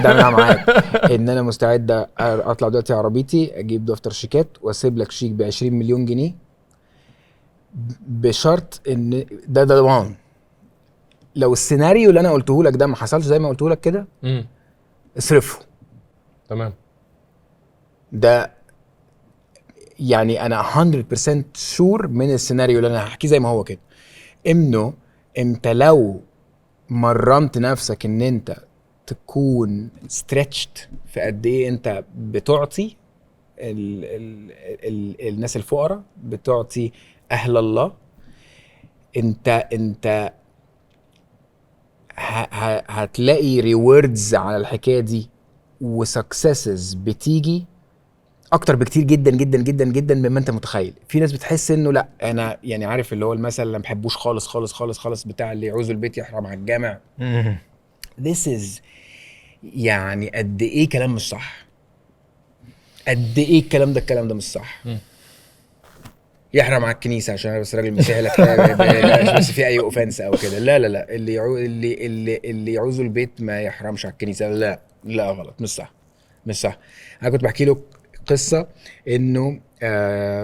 اعملها معاك، ان انا مستعد اطلع دلوقتي عربيتي اجيب دفتر شيكات واسيب لك شيك ب 20 مليون جنيه بشرط ان ده وان لو السيناريو اللي انا قلته لك ده ما حصلش زي ما قلته لك كده اصرفه. تمام. ده يعني انا 100% شور من السيناريو اللي انا هحكيه زي ما هو كده، انه انت لو مرمت نفسك ان انت تكون stretched في قد ايه انت بتعطي الناس الفقراء، بتعطي اهل الله، انت هتلاقي ريوردز على الحكايه دي وسكسسز بتيجي اكتر بكتير جدا جدا جدا جدا مما انت متخيل. في ناس بتحس انه لا انا يعني عارف اللي هو المثل اللي ما بحبوش خالص خالص خالص خالص بتاع اللي يعوز البيت يحرم على الجامع. This is يعني قد ايه كلام مش صح، قد ايه الكلام ده مش صح. يحرم على الكنيسه عشان انا بس راجل مسيحي لك مش بس في اي اوفنس او كده. لا اللي يعوز البيت ما يحرمش على الكنيسه. لا غلط، مش صح. انا كنت بحكي له قصه انه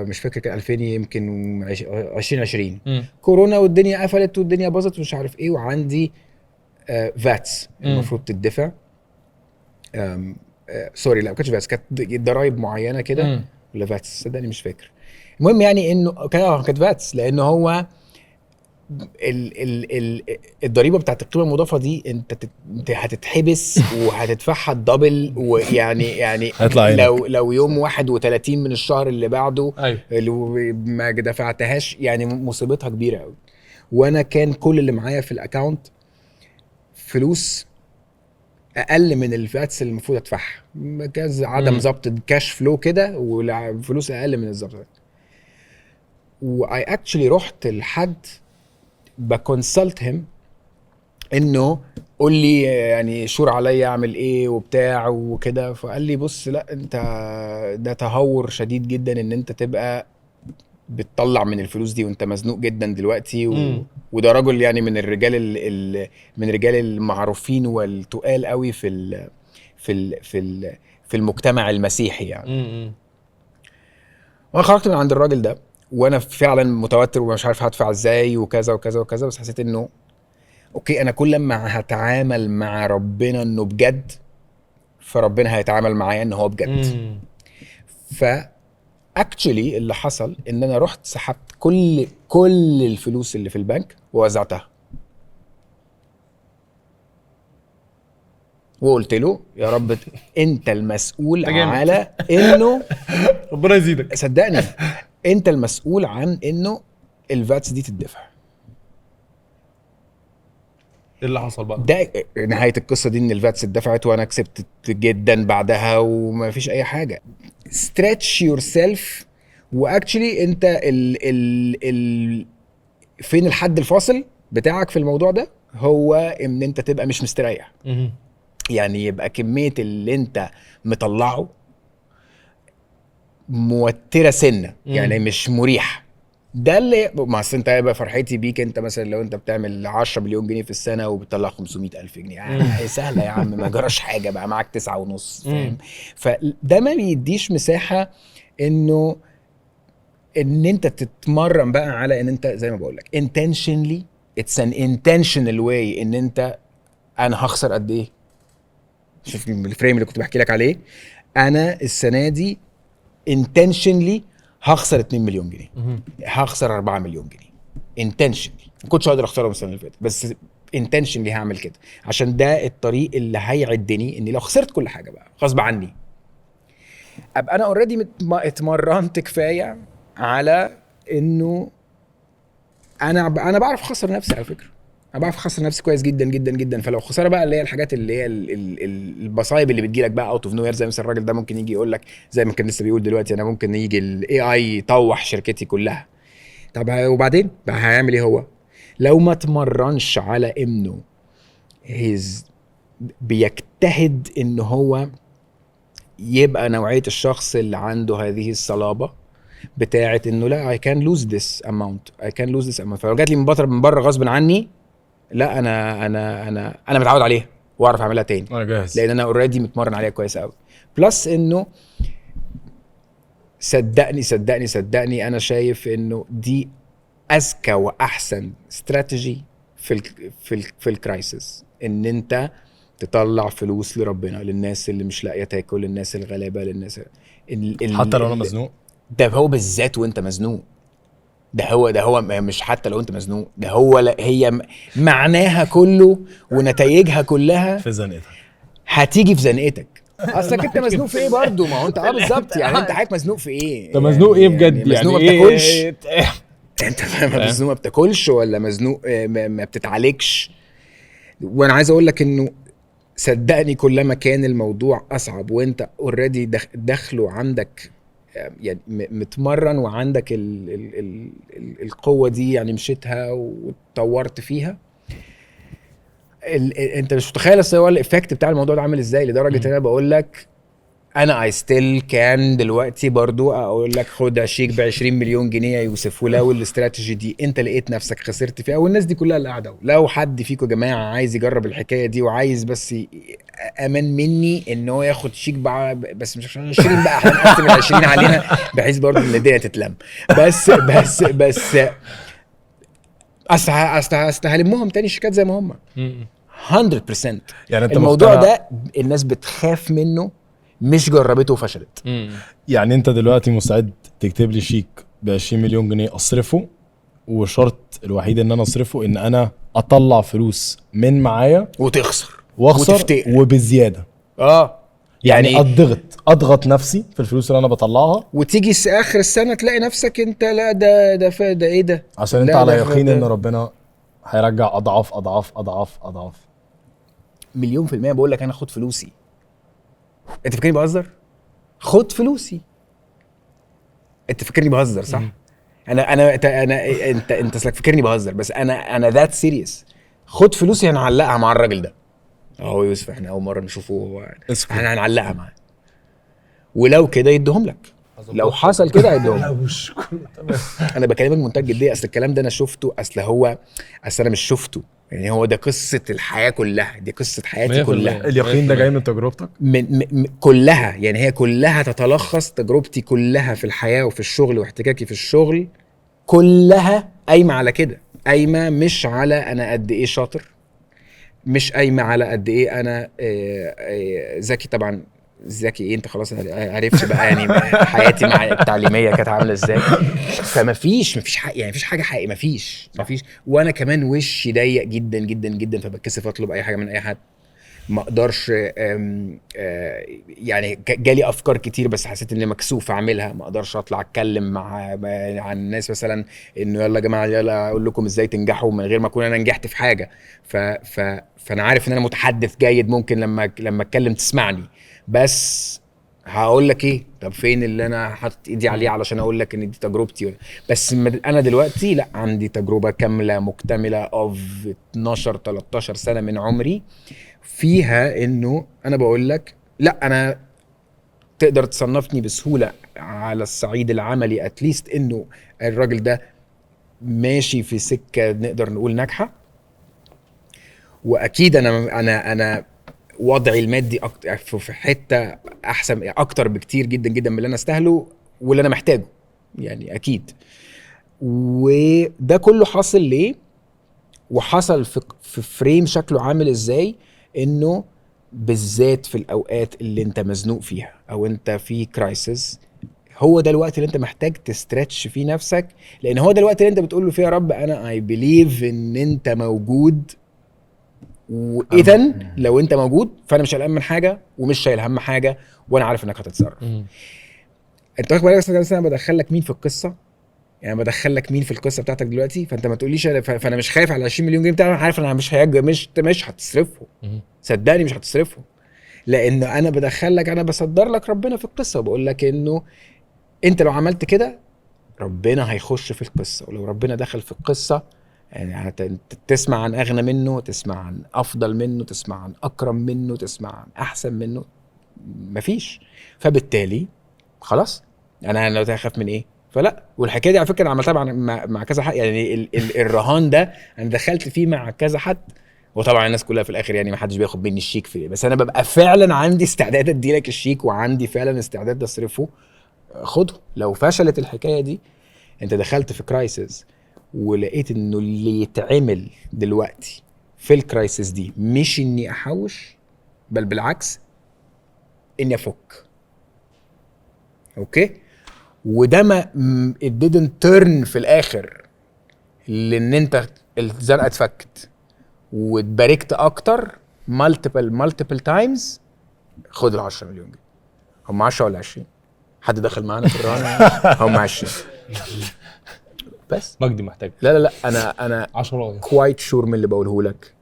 مش فاكر كان 2000 يمكن 2020 كورونا والدنيا قفلت والدنيا باظت ومش عارف ايه، وعندي فاتس المفروض تدفع. سوري لا ما كانتش فاتس، كانت ضرايب معينه كده ولا فاتس صدقني مش فاكر. المهم يعني انه كانت فاتس، لانه هو الضريبه بتاعت القيمه المضافه دي انت هتتحبس وهتدفعها الدبل، ويعني لو يوم 31 من الشهر اللي بعده اللي ما دفعتهاش يعني مصيبتها كبيره قوي. وانا كان كل اللي معايا في الاكاونت فلوس اقل من الفاتس اللي المفروض ادفعها، كذا عدم ضبط الكاش فلو كده، وفلوس اقل من الضبط. واي اكشلي رحت لحد بكونسلت هم انه قول لي يعني شور عليا اعمل ايه وبتاع وكده. فقال لي بص لا انت ده تهور شديد جدا ان انت تبقى بتطلع من الفلوس دي وانت مزنوق جدا دلوقتي وده رجل يعني من الرجال من رجال المعروفين والتقال قوي في المجتمع المسيحي يعني. وانا خرجت من عند الراجل ده وانا فعلا متوتر ومش عارف هدفع ازاي وكذا وكذا وكذا، بس حسيت انه اوكي انا كل ما هتعامل مع ربنا انه بجد فربنا هيتعامل معايا ان هو بجد. اكشلي اللي حصل ان انا رحت سحبت كل الفلوس اللي في البنك ووزعتها، وقلت له يا رب انت المسؤول على انه ربنا يزيدك، صدقني انت المسؤول عن انه الفاتس دي تدفع. ايه اللي حصل بقى؟ ده نهايه القصه دي ان الفاتس اتدفعت وانا كسبت جدا بعدها وما فيش اي حاجه. stretch yourself. واكشلي انت فين الحد الفاصل بتاعك في الموضوع ده؟ هو ان انت تبقى مش مستريح، يعني يبقى كميه اللي انت مطلعه موتره سنه يعني مش مريح. ده اللي ما اصل انت هيبقى فرحتي بيك انت مثلا لو انت بتعمل 10 مليون جنيه في السنه وبتطلع 500,000 جنيه سهله يا عم ما جراش حاجه بقى معاك 9.5 فاهم. فده ما بيديش مساحه انه ان انت تتمرن بقى على ان انت زي ما بقول لك intentionally it's an intentional way ان انت انا هخسر قد ايه. شوف الفريم اللي كنت بحكي لك عليه، انا السنه دي intentionally هخسر 2 مليون جنيه، هخسر 4 مليون جنيه intentionally. ما كنتش هقدر اخسرهم السنه اللي فاتت، بس intentionally هعمل كده عشان ده الطريق اللي هيعدني اني لو خسرت كل حاجه بقى غصب عني ابقى انا اوريدي اتمرنت كفايه على انه انا بعرف اخسر نفسي. على فكره انا بعرف اخسر نفسي كويس جدا جدا جدا. فلو خساره بقى اللي هي الحاجات اللي هي المصايب اللي بتجيلك بقى اوت اوف نو وير، زي مثلا الراجل ده ممكن يجي يقول لك زي ما كان لسه بيقول دلوقتي انا ممكن يجي الاي اي يطوح شركتي كلها. طب وبعدين بقى هيعمل ايه هو لو ما تمرنش على انه بيجتهد ان هو يبقى نوعيه الشخص اللي عنده هذه الصلابه بتاعه انه لا I can lose this amount. فلو جات لي من بره غصب عني، لا انا متعود عليها واعرف اعملها تاني، انا جاهز لان انا اوريدي متمرن عليها كويس قوي. بلس انه صدقني انا شايف انه دي اذكى واحسن استراتيجي في الكرايسيس، ان انت تطلع فلوس لربنا، للناس اللي مش لاقيه تاكل، للناس الغلابه، للناس حتى لو انا مزنوق. ده هو بالذات وانت مزنوق، ده هو مش حتى لو انت مزنوق، ده هو هي معناها كله ونتائجها كلها في زنقتك هتيجي في زنقتك. اصلك انت مزنوق في ايه برضو؟ ما هو انت بالظبط يعني انت حضرتك مزنوق في ايه؟ انت مزنوق ايه بجد؟ مزنوق ما يعني بتاكلش ايه؟ انت مزنوق ما بتاكلش ولا مزنوق ما بتتعالجش؟ وانا عايز اقول لك انه صدقني كلما كان الموضوع اصعب وانت اوريدي داخله عندك يعني متمرن وعندك القوه دي، يعني مشيتها واتطورت فيها، انت مش متخيل هو الايفكت بتاع الموضوع ده عامل ازاي. لدرجه ان انا بقول لك انا اي ستيل كان دلوقتي برضو اقول لك خد شيك ب 20 مليون جنيه يا يوسف، ولو الاستراتيجي دي انت لقيت نفسك خسرت فيها، والناس دي كلها اللي قاعده، لو حد فيكم يا جماعه عايز يجرب الحكايه دي وعايز بس امان مني ان هو ياخد شيك بس مش 20 بقى، هنقسم ال 20 علينا بحيث برضو ان الدنيا تتلم. بس اصل هلمهم تاني شيكات زي ما هم 100%. يعني انت الموضوع ده الناس بتخاف منه، مش جربته وفشلت. يعني انت دلوقتي مستعد تكتب لي شيك ب 20 مليون جنيه اصرفه، وشرط الوحيد ان انا اصرفه ان انا اطلع فلوس من معايا وتخسر واخسر وتفتقر وبزياده. يعني اضغط نفسي في الفلوس اللي انا بطلعها، وتيجي اخر السنه تلاقي نفسك انت لا ده ايه ده، عشان انت على يقين ان ربنا هيرجع اضعاف اضعاف اضعاف اضعاف. مليون في المية بقول لك انا خد فلوسي. انت فاكرني بهزر؟ خد فلوسي. انت فاكرني بهزر صح؟ انت اصلك فاكرني بهزر، بس انا ذات سيريس. خد فلوسي هنعلقها مع الراجل ده. اهو يوسف احنا اول مره نشوفه، احنا هنعلقها معاه، ولو كده يديهم لك. لو حصل كده هيديهم. انا بكلمك منتج جديه، اصل الكلام ده انا شفته، اصل انا مش شفته، يعني هو ده قصه الحياه كلها، دي قصه حياتي كلها. اليقين ده جاي من تجربتك كلها، يعني هي كلها تتلخص، تجربتي كلها في الحياه وفي الشغل واحتكاكي في الشغل كلها قايمه على كده، قايمه مش على انا قد ايه شاطر، مش قايمه على قد ايه انا ذكي. طبعا ذكي ايه، انت خلاص عرفت بقى يعني حياتي مع التعليميه كانت عامله ازاي. فمفيش حق، يعني مفيش حاجه حقيقي، مفيش. وانا كمان وشي ضيق جدا جدا جدا، فبتكسف اطلب اي حاجه من اي حد، ما اقدرش يعني جالي افكار كتير بس حسيت اني مكسوف اعملها، ما اقدرش اطلع اتكلم عن الناس مثلا انه يلا يا جماعه يلا اقول لكم ازاي تنجحوا من غير ما اكون انا نجحت في حاجه. فانا عارف ان انا متحدث جيد، ممكن لما اتكلم تسمعني، بس هقول لك ايه؟ طب فين اللي انا حاطط ايدي عليه علشان اقول لك ان دي تجربتي؟ بس انا دلوقتي لا، عندي تجربه كامله مكتمله اوف 12 13 سنه من عمري فيها انه انا بقول لك لا، انا تقدر تصنفني بسهوله على الصعيد العملي اتليست انه الراجل ده ماشي في سكه نقدر نقول ناجحه. واكيد انا وضعي المادي في حته احسن اكتر بكتير جدا جدا من اللي انا استاهله واللي انا محتاجه، يعني اكيد. وده كله حاصل ليه؟ وحصل في فريم شكله عامل ازاي، انه بالذات في الاوقات اللي انت مزنوق فيها او انت في كرايسيس، هو ده الوقت اللي انت محتاج تسترتش فيه نفسك، لان هو ده الوقت اللي انت بتقول له فيه يا رب انا اي بليف ان انت موجود، واذا لو انت موجود فانا مش قلقان من حاجه ومش شايل هم حاجه، وانا عارف انك هتتصرف. انت واخد بالك بس انا بدخل لك مين في القصه، يعني بدخل لك مين في القصه بتاعتك دلوقتي، فانت ما تقوليش فانا مش خايف على 20 مليون جنيه بتاعي، انا عارف انا مش هتصرفهم، صدقني مش هتصرفهم، لان انا بدخل لك، انا بصدر لك ربنا في القصه، وبقول لك انه انت لو عملت كده ربنا هيخش في القصه، ولو ربنا دخل في القصه يعني تسمع عن اغنى منه، تسمع عن افضل منه، تسمع عن اكرم منه، تسمع عن احسن منه، مفيش. فبالتالي خلاص انا لو هخاف من ايه؟ فلا. والحكايه دي على فكره انا عملتها مع كذا حد، يعني الرهان ده انا دخلت فيه مع كذا حد، وطبعا الناس كلها في الاخر يعني ما حدش بياخد مني الشيك في، بس انا ببقى فعلا عندي استعداد ادي لك الشيك، وعندي فعلا استعداد اصرفه، خده. لو فشلت الحكايه دي، انت دخلت في كرايسيس ولقيت انه اللي يتعمل دلوقتي في الكرايسيس دي مش اني احوش، بل بالعكس اني افك. اوكي، وده ما it didn't turn في الاخر لان انت الزنقه اتفكت واتباركت اكتر multiple times، خد ال 10 مليون جنيه. هم 10 ولا 20؟ حد دخل معانا في الرهان؟ هم 20 بس. مجدي محتاج. لا انا 10 كوايت شور من اللي بقوله لك،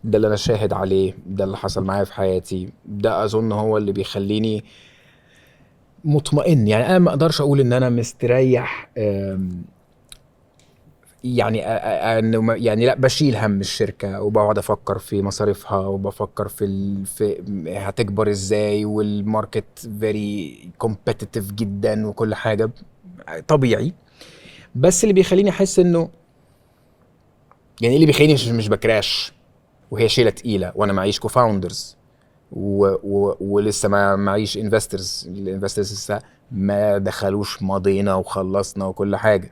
ده اللي انا شاهد عليه، ده اللي حصل معايا في حياتي، ده اظن هو اللي بيخليني مطمئن. يعني انا ما اقدرش اقول ان انا مستريح، يعني انه يعني لا بشيل هم الشركه وبقعد افكر في مصاريفها وبفكر في هتكبر ازاي، والماركت فيري كومبيتيتيف جدا وكل حاجه طبيعي. بس اللي بيخليني احس انه يعني اللي بيخليني مش بكراش وهي شيله تقيله وانا معيش كوفاوندرز ولسه ما معيش انفسترز، الانفسترز لسه ما دخلوش، ماضينا وخلصنا وكل حاجه.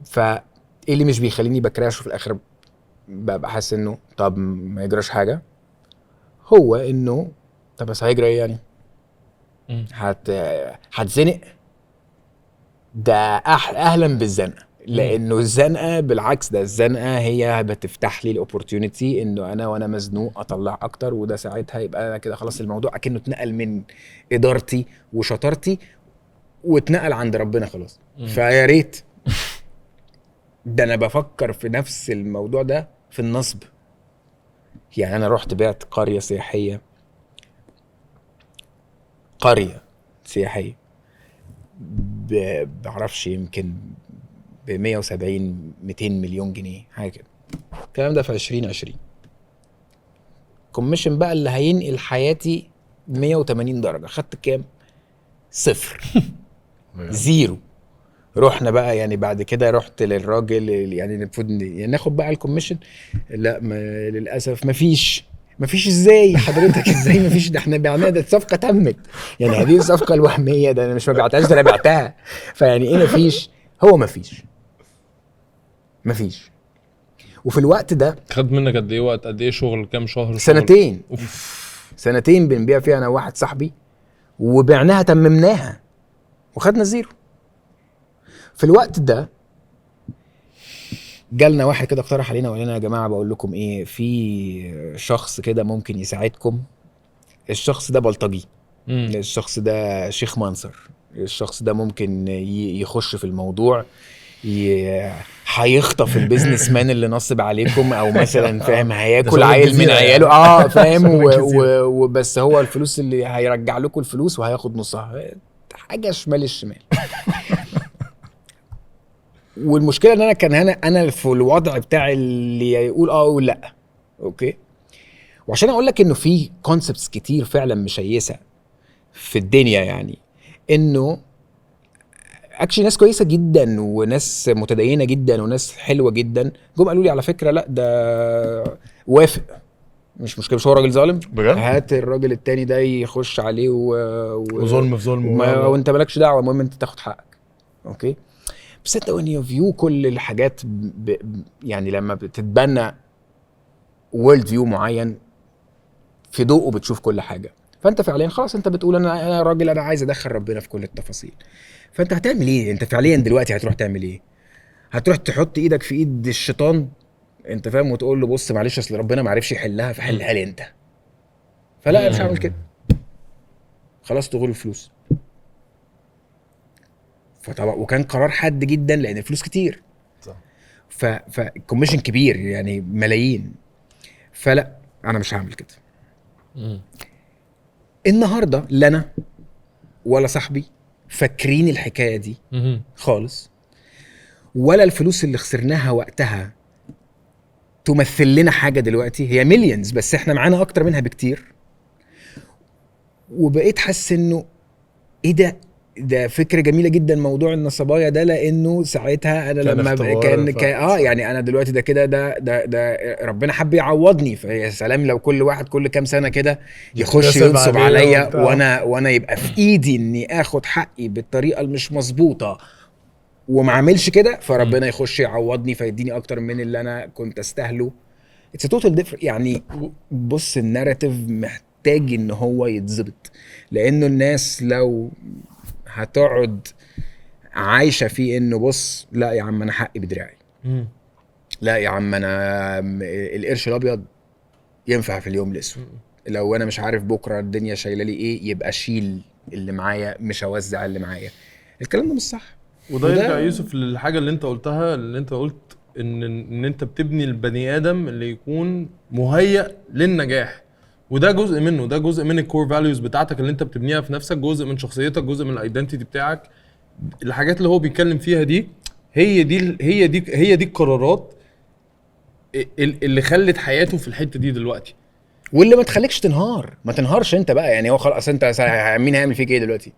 ف ايه اللي مش بيخليني بكراش وفي الاخر ببقى حاسس انه طب ما يجراش حاجه، هو انه طب بس هيجرى ايه يعني؟ هتزنق، ده اهلا بالزنقه، لانه الزنقه بالعكس، ده الزنقه هي بتفتح لي الاوبورتيونيتي انه انا وانا مزنوق اطلع اكتر، وده ساعتها يبقى انا كده خلاص الموضوع اكنه اتنقل من ادارتي وشطارتي واتنقل عند ربنا خلاص. فيا ريت ده انا بفكر في نفس الموضوع ده في النصب. يعني انا رحت بعت قرية سياحية بعرفش يمكن ب 170 200 مليون جنيه حاجه كده، الكلام ده في 2020. كوميشن بقى اللي هينقل حياتي 180 درجه، خدت كام؟ 0 0. رحنا بقى يعني بعد كده رحت للراجل يعني المفروض ناخد بقى الكوميشن، لا للاسف مفيش. ازاي حضرتك ازاي مفيش؟ ده احنا بعناها، ده الصفقه تمت، يعني هذه الصفقه الوهميه، ده انا مش ما بعتهاش، ده انا بعتها. فيعني ايه مفيش؟ هو مفيش. وفي الوقت ده خد منك قد ايه وقت، قد ايه شغل، كام شهر؟ سنتين بنبيع فيها انا وواحد صاحبي، وبعناها تممناها وخدنا 0. في الوقت ده جالنا واحد كده اقترح علينا وقال لنا يا جماعه بقول لكم ايه، في شخص كده ممكن يساعدكم. الشخص ده بلطجي، الشخص ده شيخ منصر، الشخص ده ممكن يخش في الموضوع، هيخطف البيزنس مان اللي نصب عليكم، او مثلا فاهم هياكل عيل من عياله فاهم وبس هو الفلوس اللي هيرجع لكم الفلوس وهياخد نصها، حاجه شمال الشمال. والمشكله ان انا كان انا في الوضع بتاع اللي يقول او لا. اوكي، وعشان اقول لك انه في كونسبتس كتير فعلا مشيسه في الدنيا، يعني انه اكشلي ناس كويسه جدا وناس متدينه جدا وناس حلوه جدا جم قالوا لي على فكره لا ده وافق، مش مشكله، مش هو راجل ظالم بجد؟ هات الراجل التاني ده يخش عليه وظلم في ظلم وانت مالكش دعوه، المهم انت تاخد حقك. اوكي، بس انت when you view كل الحاجات يعني لما بتتبنى world view معين في ضوءه بتشوف كل حاجه، فانت فعليا خلاص انت بتقول انا راجل انا عايز ادخل ربنا في كل التفاصيل. فانت هتعمل ايه؟ انت فعليا دلوقتي هتروح تعمل ايه؟ هتروح تحط ايدك في ايد الشيطان انت فاهم وتقول له بص معلش اصل ربنا ما عرفش يحلها فحلها لي انت؟ فلا مش هعمل كده، خلاص تغول الفلوس. فطبعا وكان قرار حاد جدا لان الفلوس كتير صح. فالكوميشن كبير يعني ملايين، فلا انا مش هعمل كده. النهارده لا انا ولا صاحبي فاكرين الحكايه دي خالص، ولا الفلوس اللي خسرناها وقتها تمثل لنا حاجه دلوقتي. هي مليونز بس احنا معانا اكتر منها بكتير. وبقيت حاسس انه ايه ده فكره جميله جدا موضوع النصبايا ده، لانه ساعتها انا كان لما اختبار يعني انا دلوقتي ده كده ده ربنا حب يعوضني. فيا سلام لو كل واحد كل كام سنه كده يخش يتنصب ينصب عليه عليا وبتاع. وانا يبقى في ايدي اني اخد حقي بالطريقه المش مظبوطه وما اعملش كده، فربنا يخش يعوضني فيديني اكتر من اللي انا كنت استاهله. اتس توتال ديفرنت يعني. بص الناراتيف محتاج ان هو يتظبط، لانه الناس لو هتقعد عايشه فيه انه بص لا يا عم انا حقي بدراعي، لا يا عم انا القرش الابيض ينفع في اليوم الاسود، لو انا مش عارف بكره الدنيا شايله لي ايه يبقى شيل اللي معايا مش هوزع اللي معايا. الكلام ده مش صح. وده يرجع يوسف للحاجه اللي انت قلتها، اللي انت قلت ان انت بتبني البني ادم اللي يكون مهيأ للنجاح، وده جزء منه، ده جزء من الكور فاليوز بتاعتك اللي انت بتبنيها في نفسك، جزء من شخصيتك، جزء من الايدنتيتي بتاعك. الحاجات اللي هو بيتكلم فيها دي هي دي القرارات اللي خلت حياته في الحته دي دلوقتي، واللي ما تخليكش تنهار. ما تنهارش انت بقى يعني. هو خلاص انت مين هيعمل فيك ايه دلوقتي؟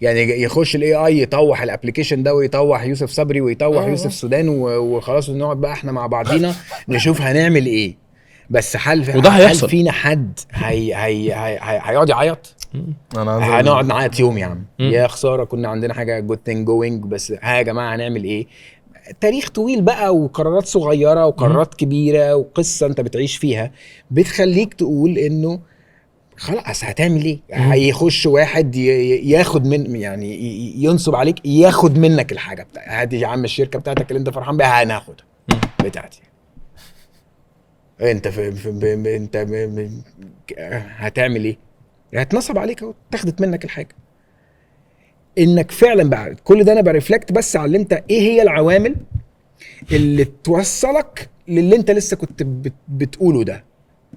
يعني يخش الاي اي يطوح الابلكيشن ده ويطوح يوسف صبري ويطوح يوسف سودان وخلاص ونقعد بقى احنا مع بعضينا نشوف هنعمل ايه. بس وده هيحصل. هل فينا حد هيقعد يعيط؟ انا هنقعد نعيط يوم يا عم يا خساره كنا عندنا حاجه جود ثينج جوينج، بس ها يا جماعه هنعمل ايه؟ تاريخ طويل بقى وقرارات صغيره وقرارات كبيره وقصه انت بتعيش فيها بتخليك تقول انه خلاص هتعمل ايه؟ هيخش واحد ياخد من يعني ينصب عليك ياخد منك الحاجه بتاعتك. هاتي يا عم الشركه بتاعتك اللي انت فرحان بيها هناخدها بتاعتي. انت هتعمل ايه؟ هتنصب عليك اهو، اتاخدت منك الحاجه. انك فعلا بقى كل ده انا بريفلكت بس على اللي انت ايه هي العوامل اللي توصلك للي انت لسه كنت بتقوله ده،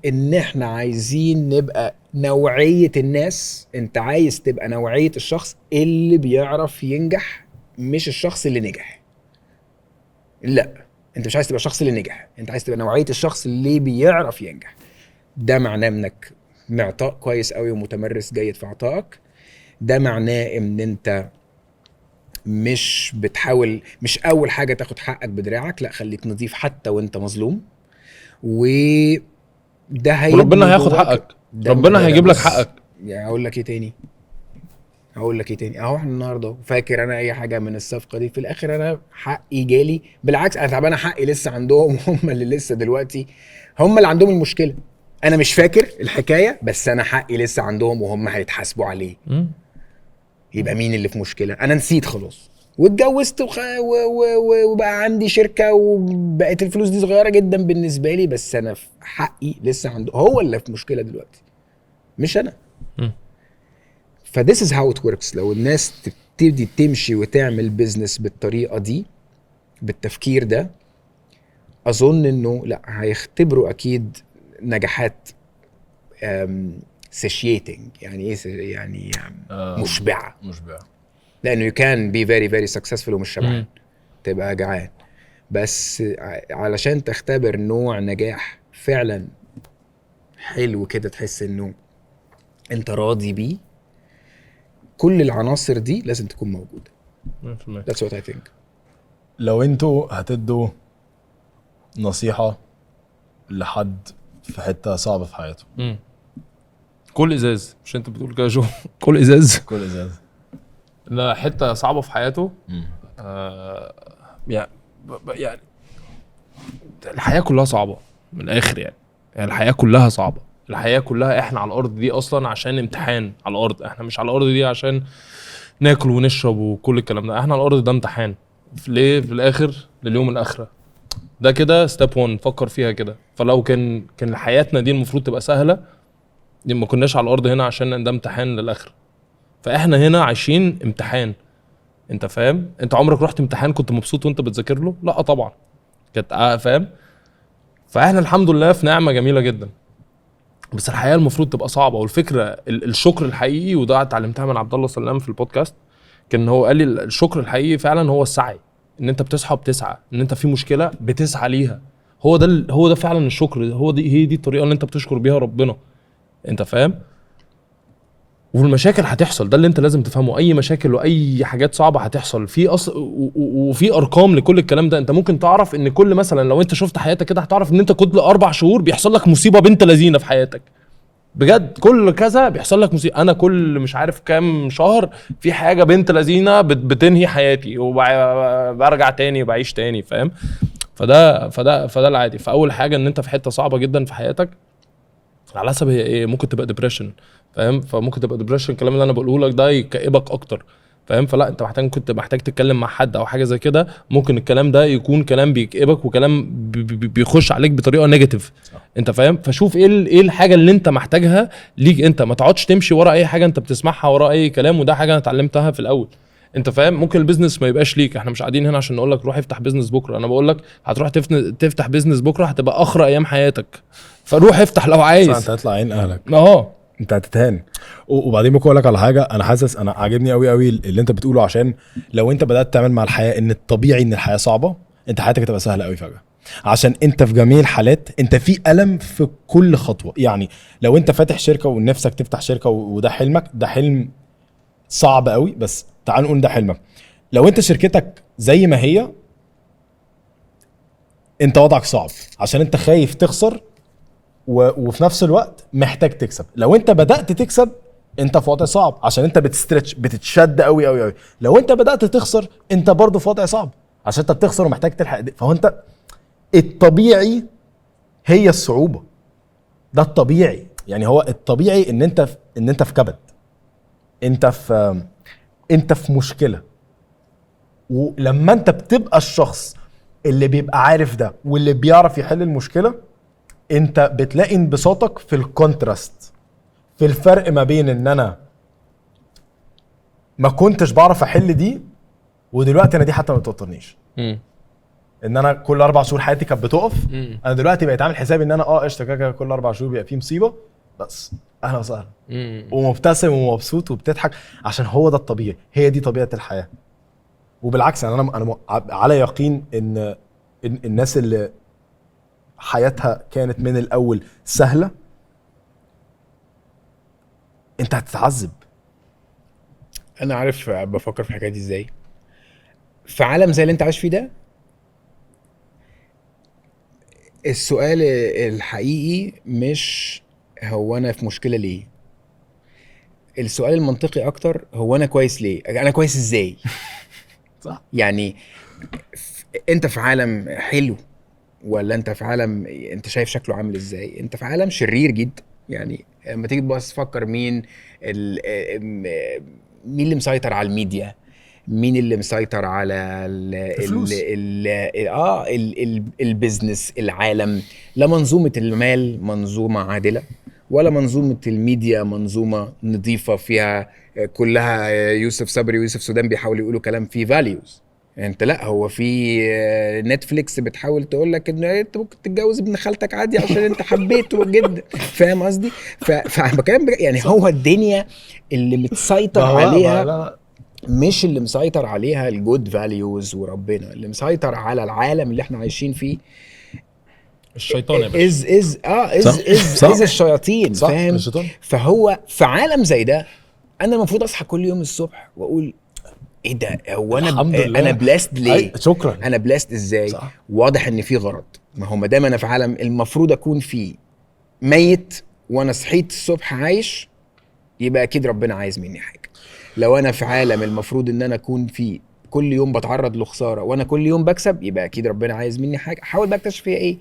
ان احنا عايزين نبقى نوعية الناس. انت عايز تبقى نوعية الشخص اللي بيعرف ينجح مش الشخص اللي نجح. لا انت مش عايز تبقى الشخص اللي نجح، انت عايز تبقى نوعية الشخص اللي بيعرف ينجح. ده معناه انك معطاء كويس قوي ومتمرس جيد في عطائك. ده معناه ان انت مش بتحاول مش اول حاجة تاخد حقك بدراعك، لا خليك نظيف حتى وانت مظلوم. ده وربنا هياخد حقك، ربنا هيجيب لك حقك. يعني اقول لك ايه تاني اهو احنا النهارده فاكر انا اي حاجه من الصفقه دي في الاخر انا حقي جالي. بالعكس انا تعبان حقي لسه عندهم هم اللي لسه دلوقتي هم اللي عندهم المشكله. انا مش فاكر الحكايه بس انا حقي لسه عندهم وهم هيتحاسبوا عليه. يبقى مين اللي في مشكله؟ انا نسيت خلاص واتجوزت وبقى عندي شركه وبقت الفلوس دي صغيره جدا بالنسبه لي، بس انا في حقي لسه عنده. هو اللي في مشكله دلوقتي مش انا. فthis is how it works. لو الناس تبتدي تمشي وتعمل بيزنس بالطريقه دي بالتفكير ده، اظن انه لا هيختبروا اكيد نجاحات satiating. يعني ايه يعني مشبعه لانه you can be very very successful ومش شبعان تبقى جعان. بس علشان تختبر نوع نجاح فعلا حلو كده تحس انه انت راضي بيه، كل العناصر دي لازم تكون موجودة. That's what I think. لو انتوا هتدوا نصيحة لحد في حتة صعبة في حياته، كل ازاز، مش انت بتقول كده جو؟ كل ازاز كل ازاز لا حته صعبه في حياته. يعني يعني الحياه كلها صعبه من الاخر يعني الحياه كلها صعبه. الحياه كلها احنا على الارض دي اصلا عشان امتحان على الارض. احنا مش على الارض دي عشان ناكل ونشرب وكل الكلام ده. احنا على الارض ده امتحان ليه في الاخر لليوم الاخره. ده كده ستيب 1 فكر فيها كده. فلو كان حياتنا دي المفروض تبقى سهله دي ما كناش على الارض هنا عشان ده امتحان للاخره. فاحنا هنا عايشين امتحان. انت فاهم؟ انت عمرك رحت امتحان كنت مبسوط وانت بتذاكر له؟ لا طبعا. كانت فاهم. فاحنا الحمد لله في نعمه جميله جدا. بس الحياه المفروض تبقى صعبه. والفكره الشكر الحقيقي وده اتعلمتها من عبد الله سلام في البودكاست. كان هو قال لي الشكر الحقيقي فعلا هو السعي. ان انت بتصحى بتسعى. ان انت في مشكله بتسعى ليها. هو ده فعلا الشكر. هي دي الطريقه اللي انت بتشكر بيها ربنا. انت فاهم؟ والمشاكل هتحصل. ده اللي انت لازم تفهمه. اي مشاكل واي حاجات صعبه هتحصل في وفي ارقام لكل الكلام ده. انت ممكن تعرف ان كل مثلا لو انت شفت حياتك كده هتعرف ان انت كل 4 شهور بيحصل لك مصيبه بنت لذينه في حياتك. بجد كل كذا بيحصل لك مصيبه. انا كل مش عارف كام شهر في حاجه بنت لذينه بتنهي حياتي وبرجع تاني وبعيش تاني. فاهم؟ فده العادي. فاول حاجه ان انت في حته صعبه جدا في حياتك على حسب هي ايه. ممكن تبقى ديبريشن. فاهم؟ فممكن تبقى ديبريشن. الكلام اللي انا بقوله لك ده يكئبك اكتر. فاهم؟ فلا انت كنت محتاج تتكلم مع حد او حاجه زي كده. ممكن الكلام ده يكون كلام بيكئبك وكلام بيخش عليك بطريقه نيجاتيف. انت فاهم؟ فشوف ايه الحاجه اللي انت محتاجها ليك انت. ما تقعدش تمشي ورا اي حاجه انت بتسمعها ورا اي كلام. وده حاجه انا اتعلمتها في الاول. انت فاهم؟ ممكن البيزنس ما يبقاش ليك. احنا مش قاعدين هنا عشان نقول لك روح افتح بيزنس بكره. انا بقول لك هتروح تفتح بيزنس بكره هتبقى اخر ايام حياتك. فروح افتح لو عايز. انت هتطلع عين اهلك. اه انت هتتهان. وبعدين ممكن اقول لك على حاجه. انا حاسس انا عاجبني قوي قوي اللي انت بتقوله. عشان لو انت بدات تعمل مع الحياه ان الطبيعي ان الحياه صعبه انت حياتك هتبقى سهله قوي فجاه. عشان انت في جميع الحالات انت في الم في كل خطوه. يعني لو انت فاتح شركه ونفسك تفتح شركه وده حلمك ده حلم صعب قوي. بس تعال نقول ده حلمك. لو انت شركتك زي ما هي انت وضعك صعب عشان انت خايف تخسر وفي نفس الوقت محتاج تكسب. لو انت بدأت تكسب انت في وضع صعب عشان انت بتسترتش بتتشد قوي قوي قوي. لو انت بدأت تخسر انت برضو في وضع صعب عشان انت بتخسر ومحتاج تلحق. فهو انت الطبيعي هي الصعوبة. ده الطبيعي. يعني هو الطبيعي ان انت في كبد. انت في مشكلة. ولما انت بتبقى الشخص اللي بيبقى عارف ده واللي بيعرف يحل المشكلة انت بتلاقي انبساطك في الكونتراست. في الفرق ما بين ان انا ما كنتش بعرف احل دي ودلوقتي انا دي حتى ما بتوترنيش. ان انا كل 4 شهور حياتي كانت بتقف. انا دلوقتي بقيت عامل حسابي ان انا قشطه كده كل 4 شهور بيبقى فيه مصيبه بس اهلا وسهلا. ومبتسم ومبسوط وبتضحك عشان هو ده الطبيعي. هي دي طبيعه الحياه. وبالعكس يعني انا على يقين ان الناس اللي حياتها كانت من الاول سهله انت هتتعذب. انا عارف بفكر في الحكايه دي ازاي. في عالم زي اللي انت عايش فيه ده السؤال الحقيقي مش هو انا في مشكله ليه. السؤال المنطقي اكتر هو انا كويس ليه. انا كويس ازاي. صح. يعني انت في عالم حلو ولا انت في عالم انت شايف شكله عامل ازاي. انت في عالم شرير جدا. يعني لما تيجي تبص تفكر مين اللي مسيطر على الميديا. مين اللي مسيطر على الفلوس. البيزنس العالم. لا منظومة المال منظومة عادلة ولا منظومة الميديا منظومة نظيفة فيها كلها يوسف صبري ويوسف سودان بيحاولوا يقولوا كلام فيه values. انت لا هو في نتفليكس بتحاول تقول لك ان انت ممكن تتجوز ابن خالتك عادي عشان انت حبيته جدا. فاهم قصدي؟ فبكلم يعني هو الدنيا اللي متسيطر عليها مش اللي مسيطر عليها الجود فاليوز وربنا. اللي مسيطر على العالم اللي احنا عايشين فيه الشيطان يا باشا. از الشياطين. فاهم؟ الشيطان. فهو في عالم زي ده انا المفروض اصحى كل يوم الصبح واقول ايه ده. هو انا بلاست ليه؟ شكرا. انا بلاست ازاي؟ صح. واضح ان في غرض. ما هو ما دام انا في عالم المفروض اكون فيه ميت وانا صحيت الصبح عايش يبقى اكيد ربنا عايز مني حاجه. لو انا في عالم المفروض ان انا اكون فيه كل يوم بتعرض لخساره وانا كل يوم بكسب، يبقى اكيد ربنا عايز مني حاجه، احاول بقى اكتشف فيها ايه.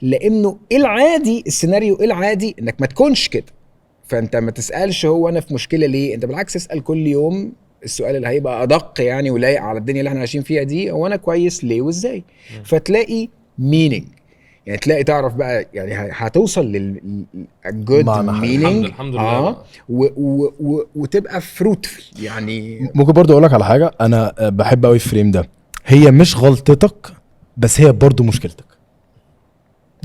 لانه العادي السيناريو العادي انك ما تكونش كده، فانت ما تسالش هو انا في مشكله ليه، انت بالعكس اسال كل يوم السؤال اللي هيبقى ادق يعني ولايق على الدنيا اللي احنا عايشين فيها دي، هو انا كويس ليه وازاي. فتلاقي مينينج، يعني تلاقي تعرف بقى يعني هتوصل للجود معنى حقيقي. مينينج الحمد لله. وتبقى فروتفل يعني. ممكن برضو اقول لك على حاجه، انا بحب قوي الفريم ده، هي مش غلطتك بس هي برضو مشكلتك.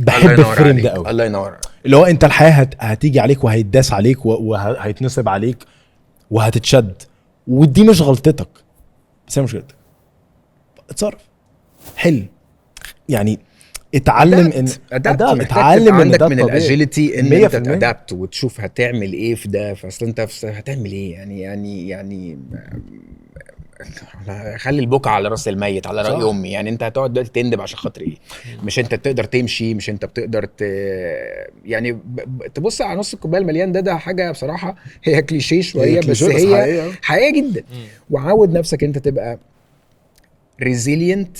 بحب الفريم ده قوي. الله ينور. اللي هو انت الحياه هتيجي عليك وهيتداس عليك وهيتنصب عليك وهتتشد، ودي مش غلطتك بس هي مشكلتك. اتصرف، حل، يعني اتعلم ان اتعلم عندك من الاجيلتي ان انت 100%. تادابت وتشوف هتعمل ايه في ده. فاصل انت هتعمل ايه يعني خلي البكا على راس الميت على رأي امي. يعني انت هتقعد دلوقتي تندب عشان خاطر ايه؟ مش انت تقدر تمشي، مش انت بتقدر يعني تبص على نص الكوبايه المليان ده حاجه بصراحه هي كليشيه شويه بس هي حقيقيه جدا. وعود نفسك انت تبقى ريزيلينت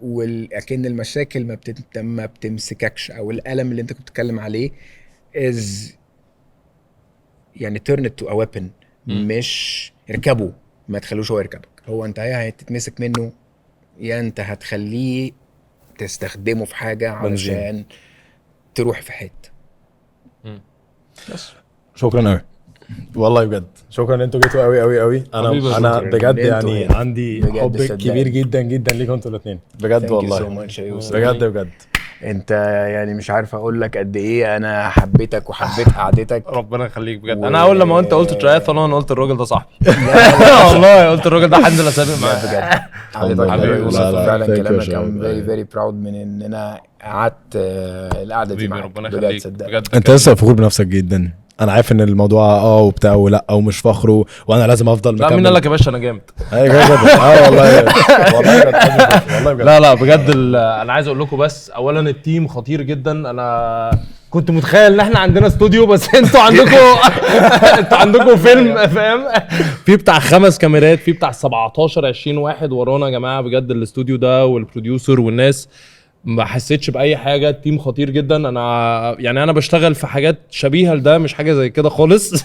ولكن المشاكل ما بتمسككش، او الالم اللي انت كنت بتتكلم عليه از يعني turn it to a weapon. مش اركبه، ما تخلوش هو يركبك. هو انت هتتمسك منه يا انت هتخليه تستخدمه في حاجه علشان تروح في حته. بس شكرا قوي والله بجد، شكرا ان انتوا جيتوا قوي قوي قوي. انا بجد يعني عندي حب كبير جدا جدا ليكم انتوا الاثنين بجد والله بجد بجد. انت يعني مش عارف اقول لك قد ايه انا حبيتك وحبيت قعدتك. ربنا يخليك بجد. انا اول لما انت قلت ترايثلون انا قلت الراجل ده صاحبي. والله قلت الراجل ده حد اسابق معاه بجد. حبيبي فعلا كلامك كان فيري فيري براود من ان انا قعدت القعده دي معاك. ربنا يخليك بجد. انت لسه فخور بنفسك جدا. انا عارف ان الموضوع وبتاع ولا او مش فخره وانا لازم افضل مكمل. لا مين قال لك يا باشا انا جامد؟ ايوه بجد. والله والله بجد. لا بجد انا عايز اقول لكم بس اولا التيم خطير جدا. انا كنت متخيل ان احنا عندنا استوديو بس انتوا عندكم فيلم فاهم. في بتاع 5 كاميرات، في بتاع 17 20 واحد ورانا يا جماعه. بجد الاستوديو ده والبروديوسر والناس ما حسيتش باي حاجه. التيم خطير جدا. انا بشتغل في حاجات شبيهه لده، مش حاجه زي كده خالص.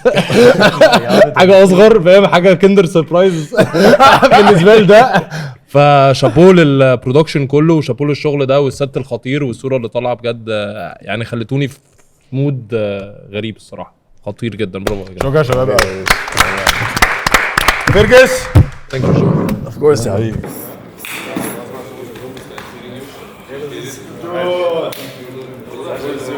حاجه اصغر فاهم، حاجه كندر سربرايز بالنسبه لي ده. فشابوه للبرودكشن كله وشابوه للشغل ده والست الخطير والصوره اللي طالعه بجد. يعني خلتوني في مود غريب الصراحه. خطير جدا. برافو يا شكرا يا شباب. فرجس ثانك يو. اوف كورس يا حبيبي. Good.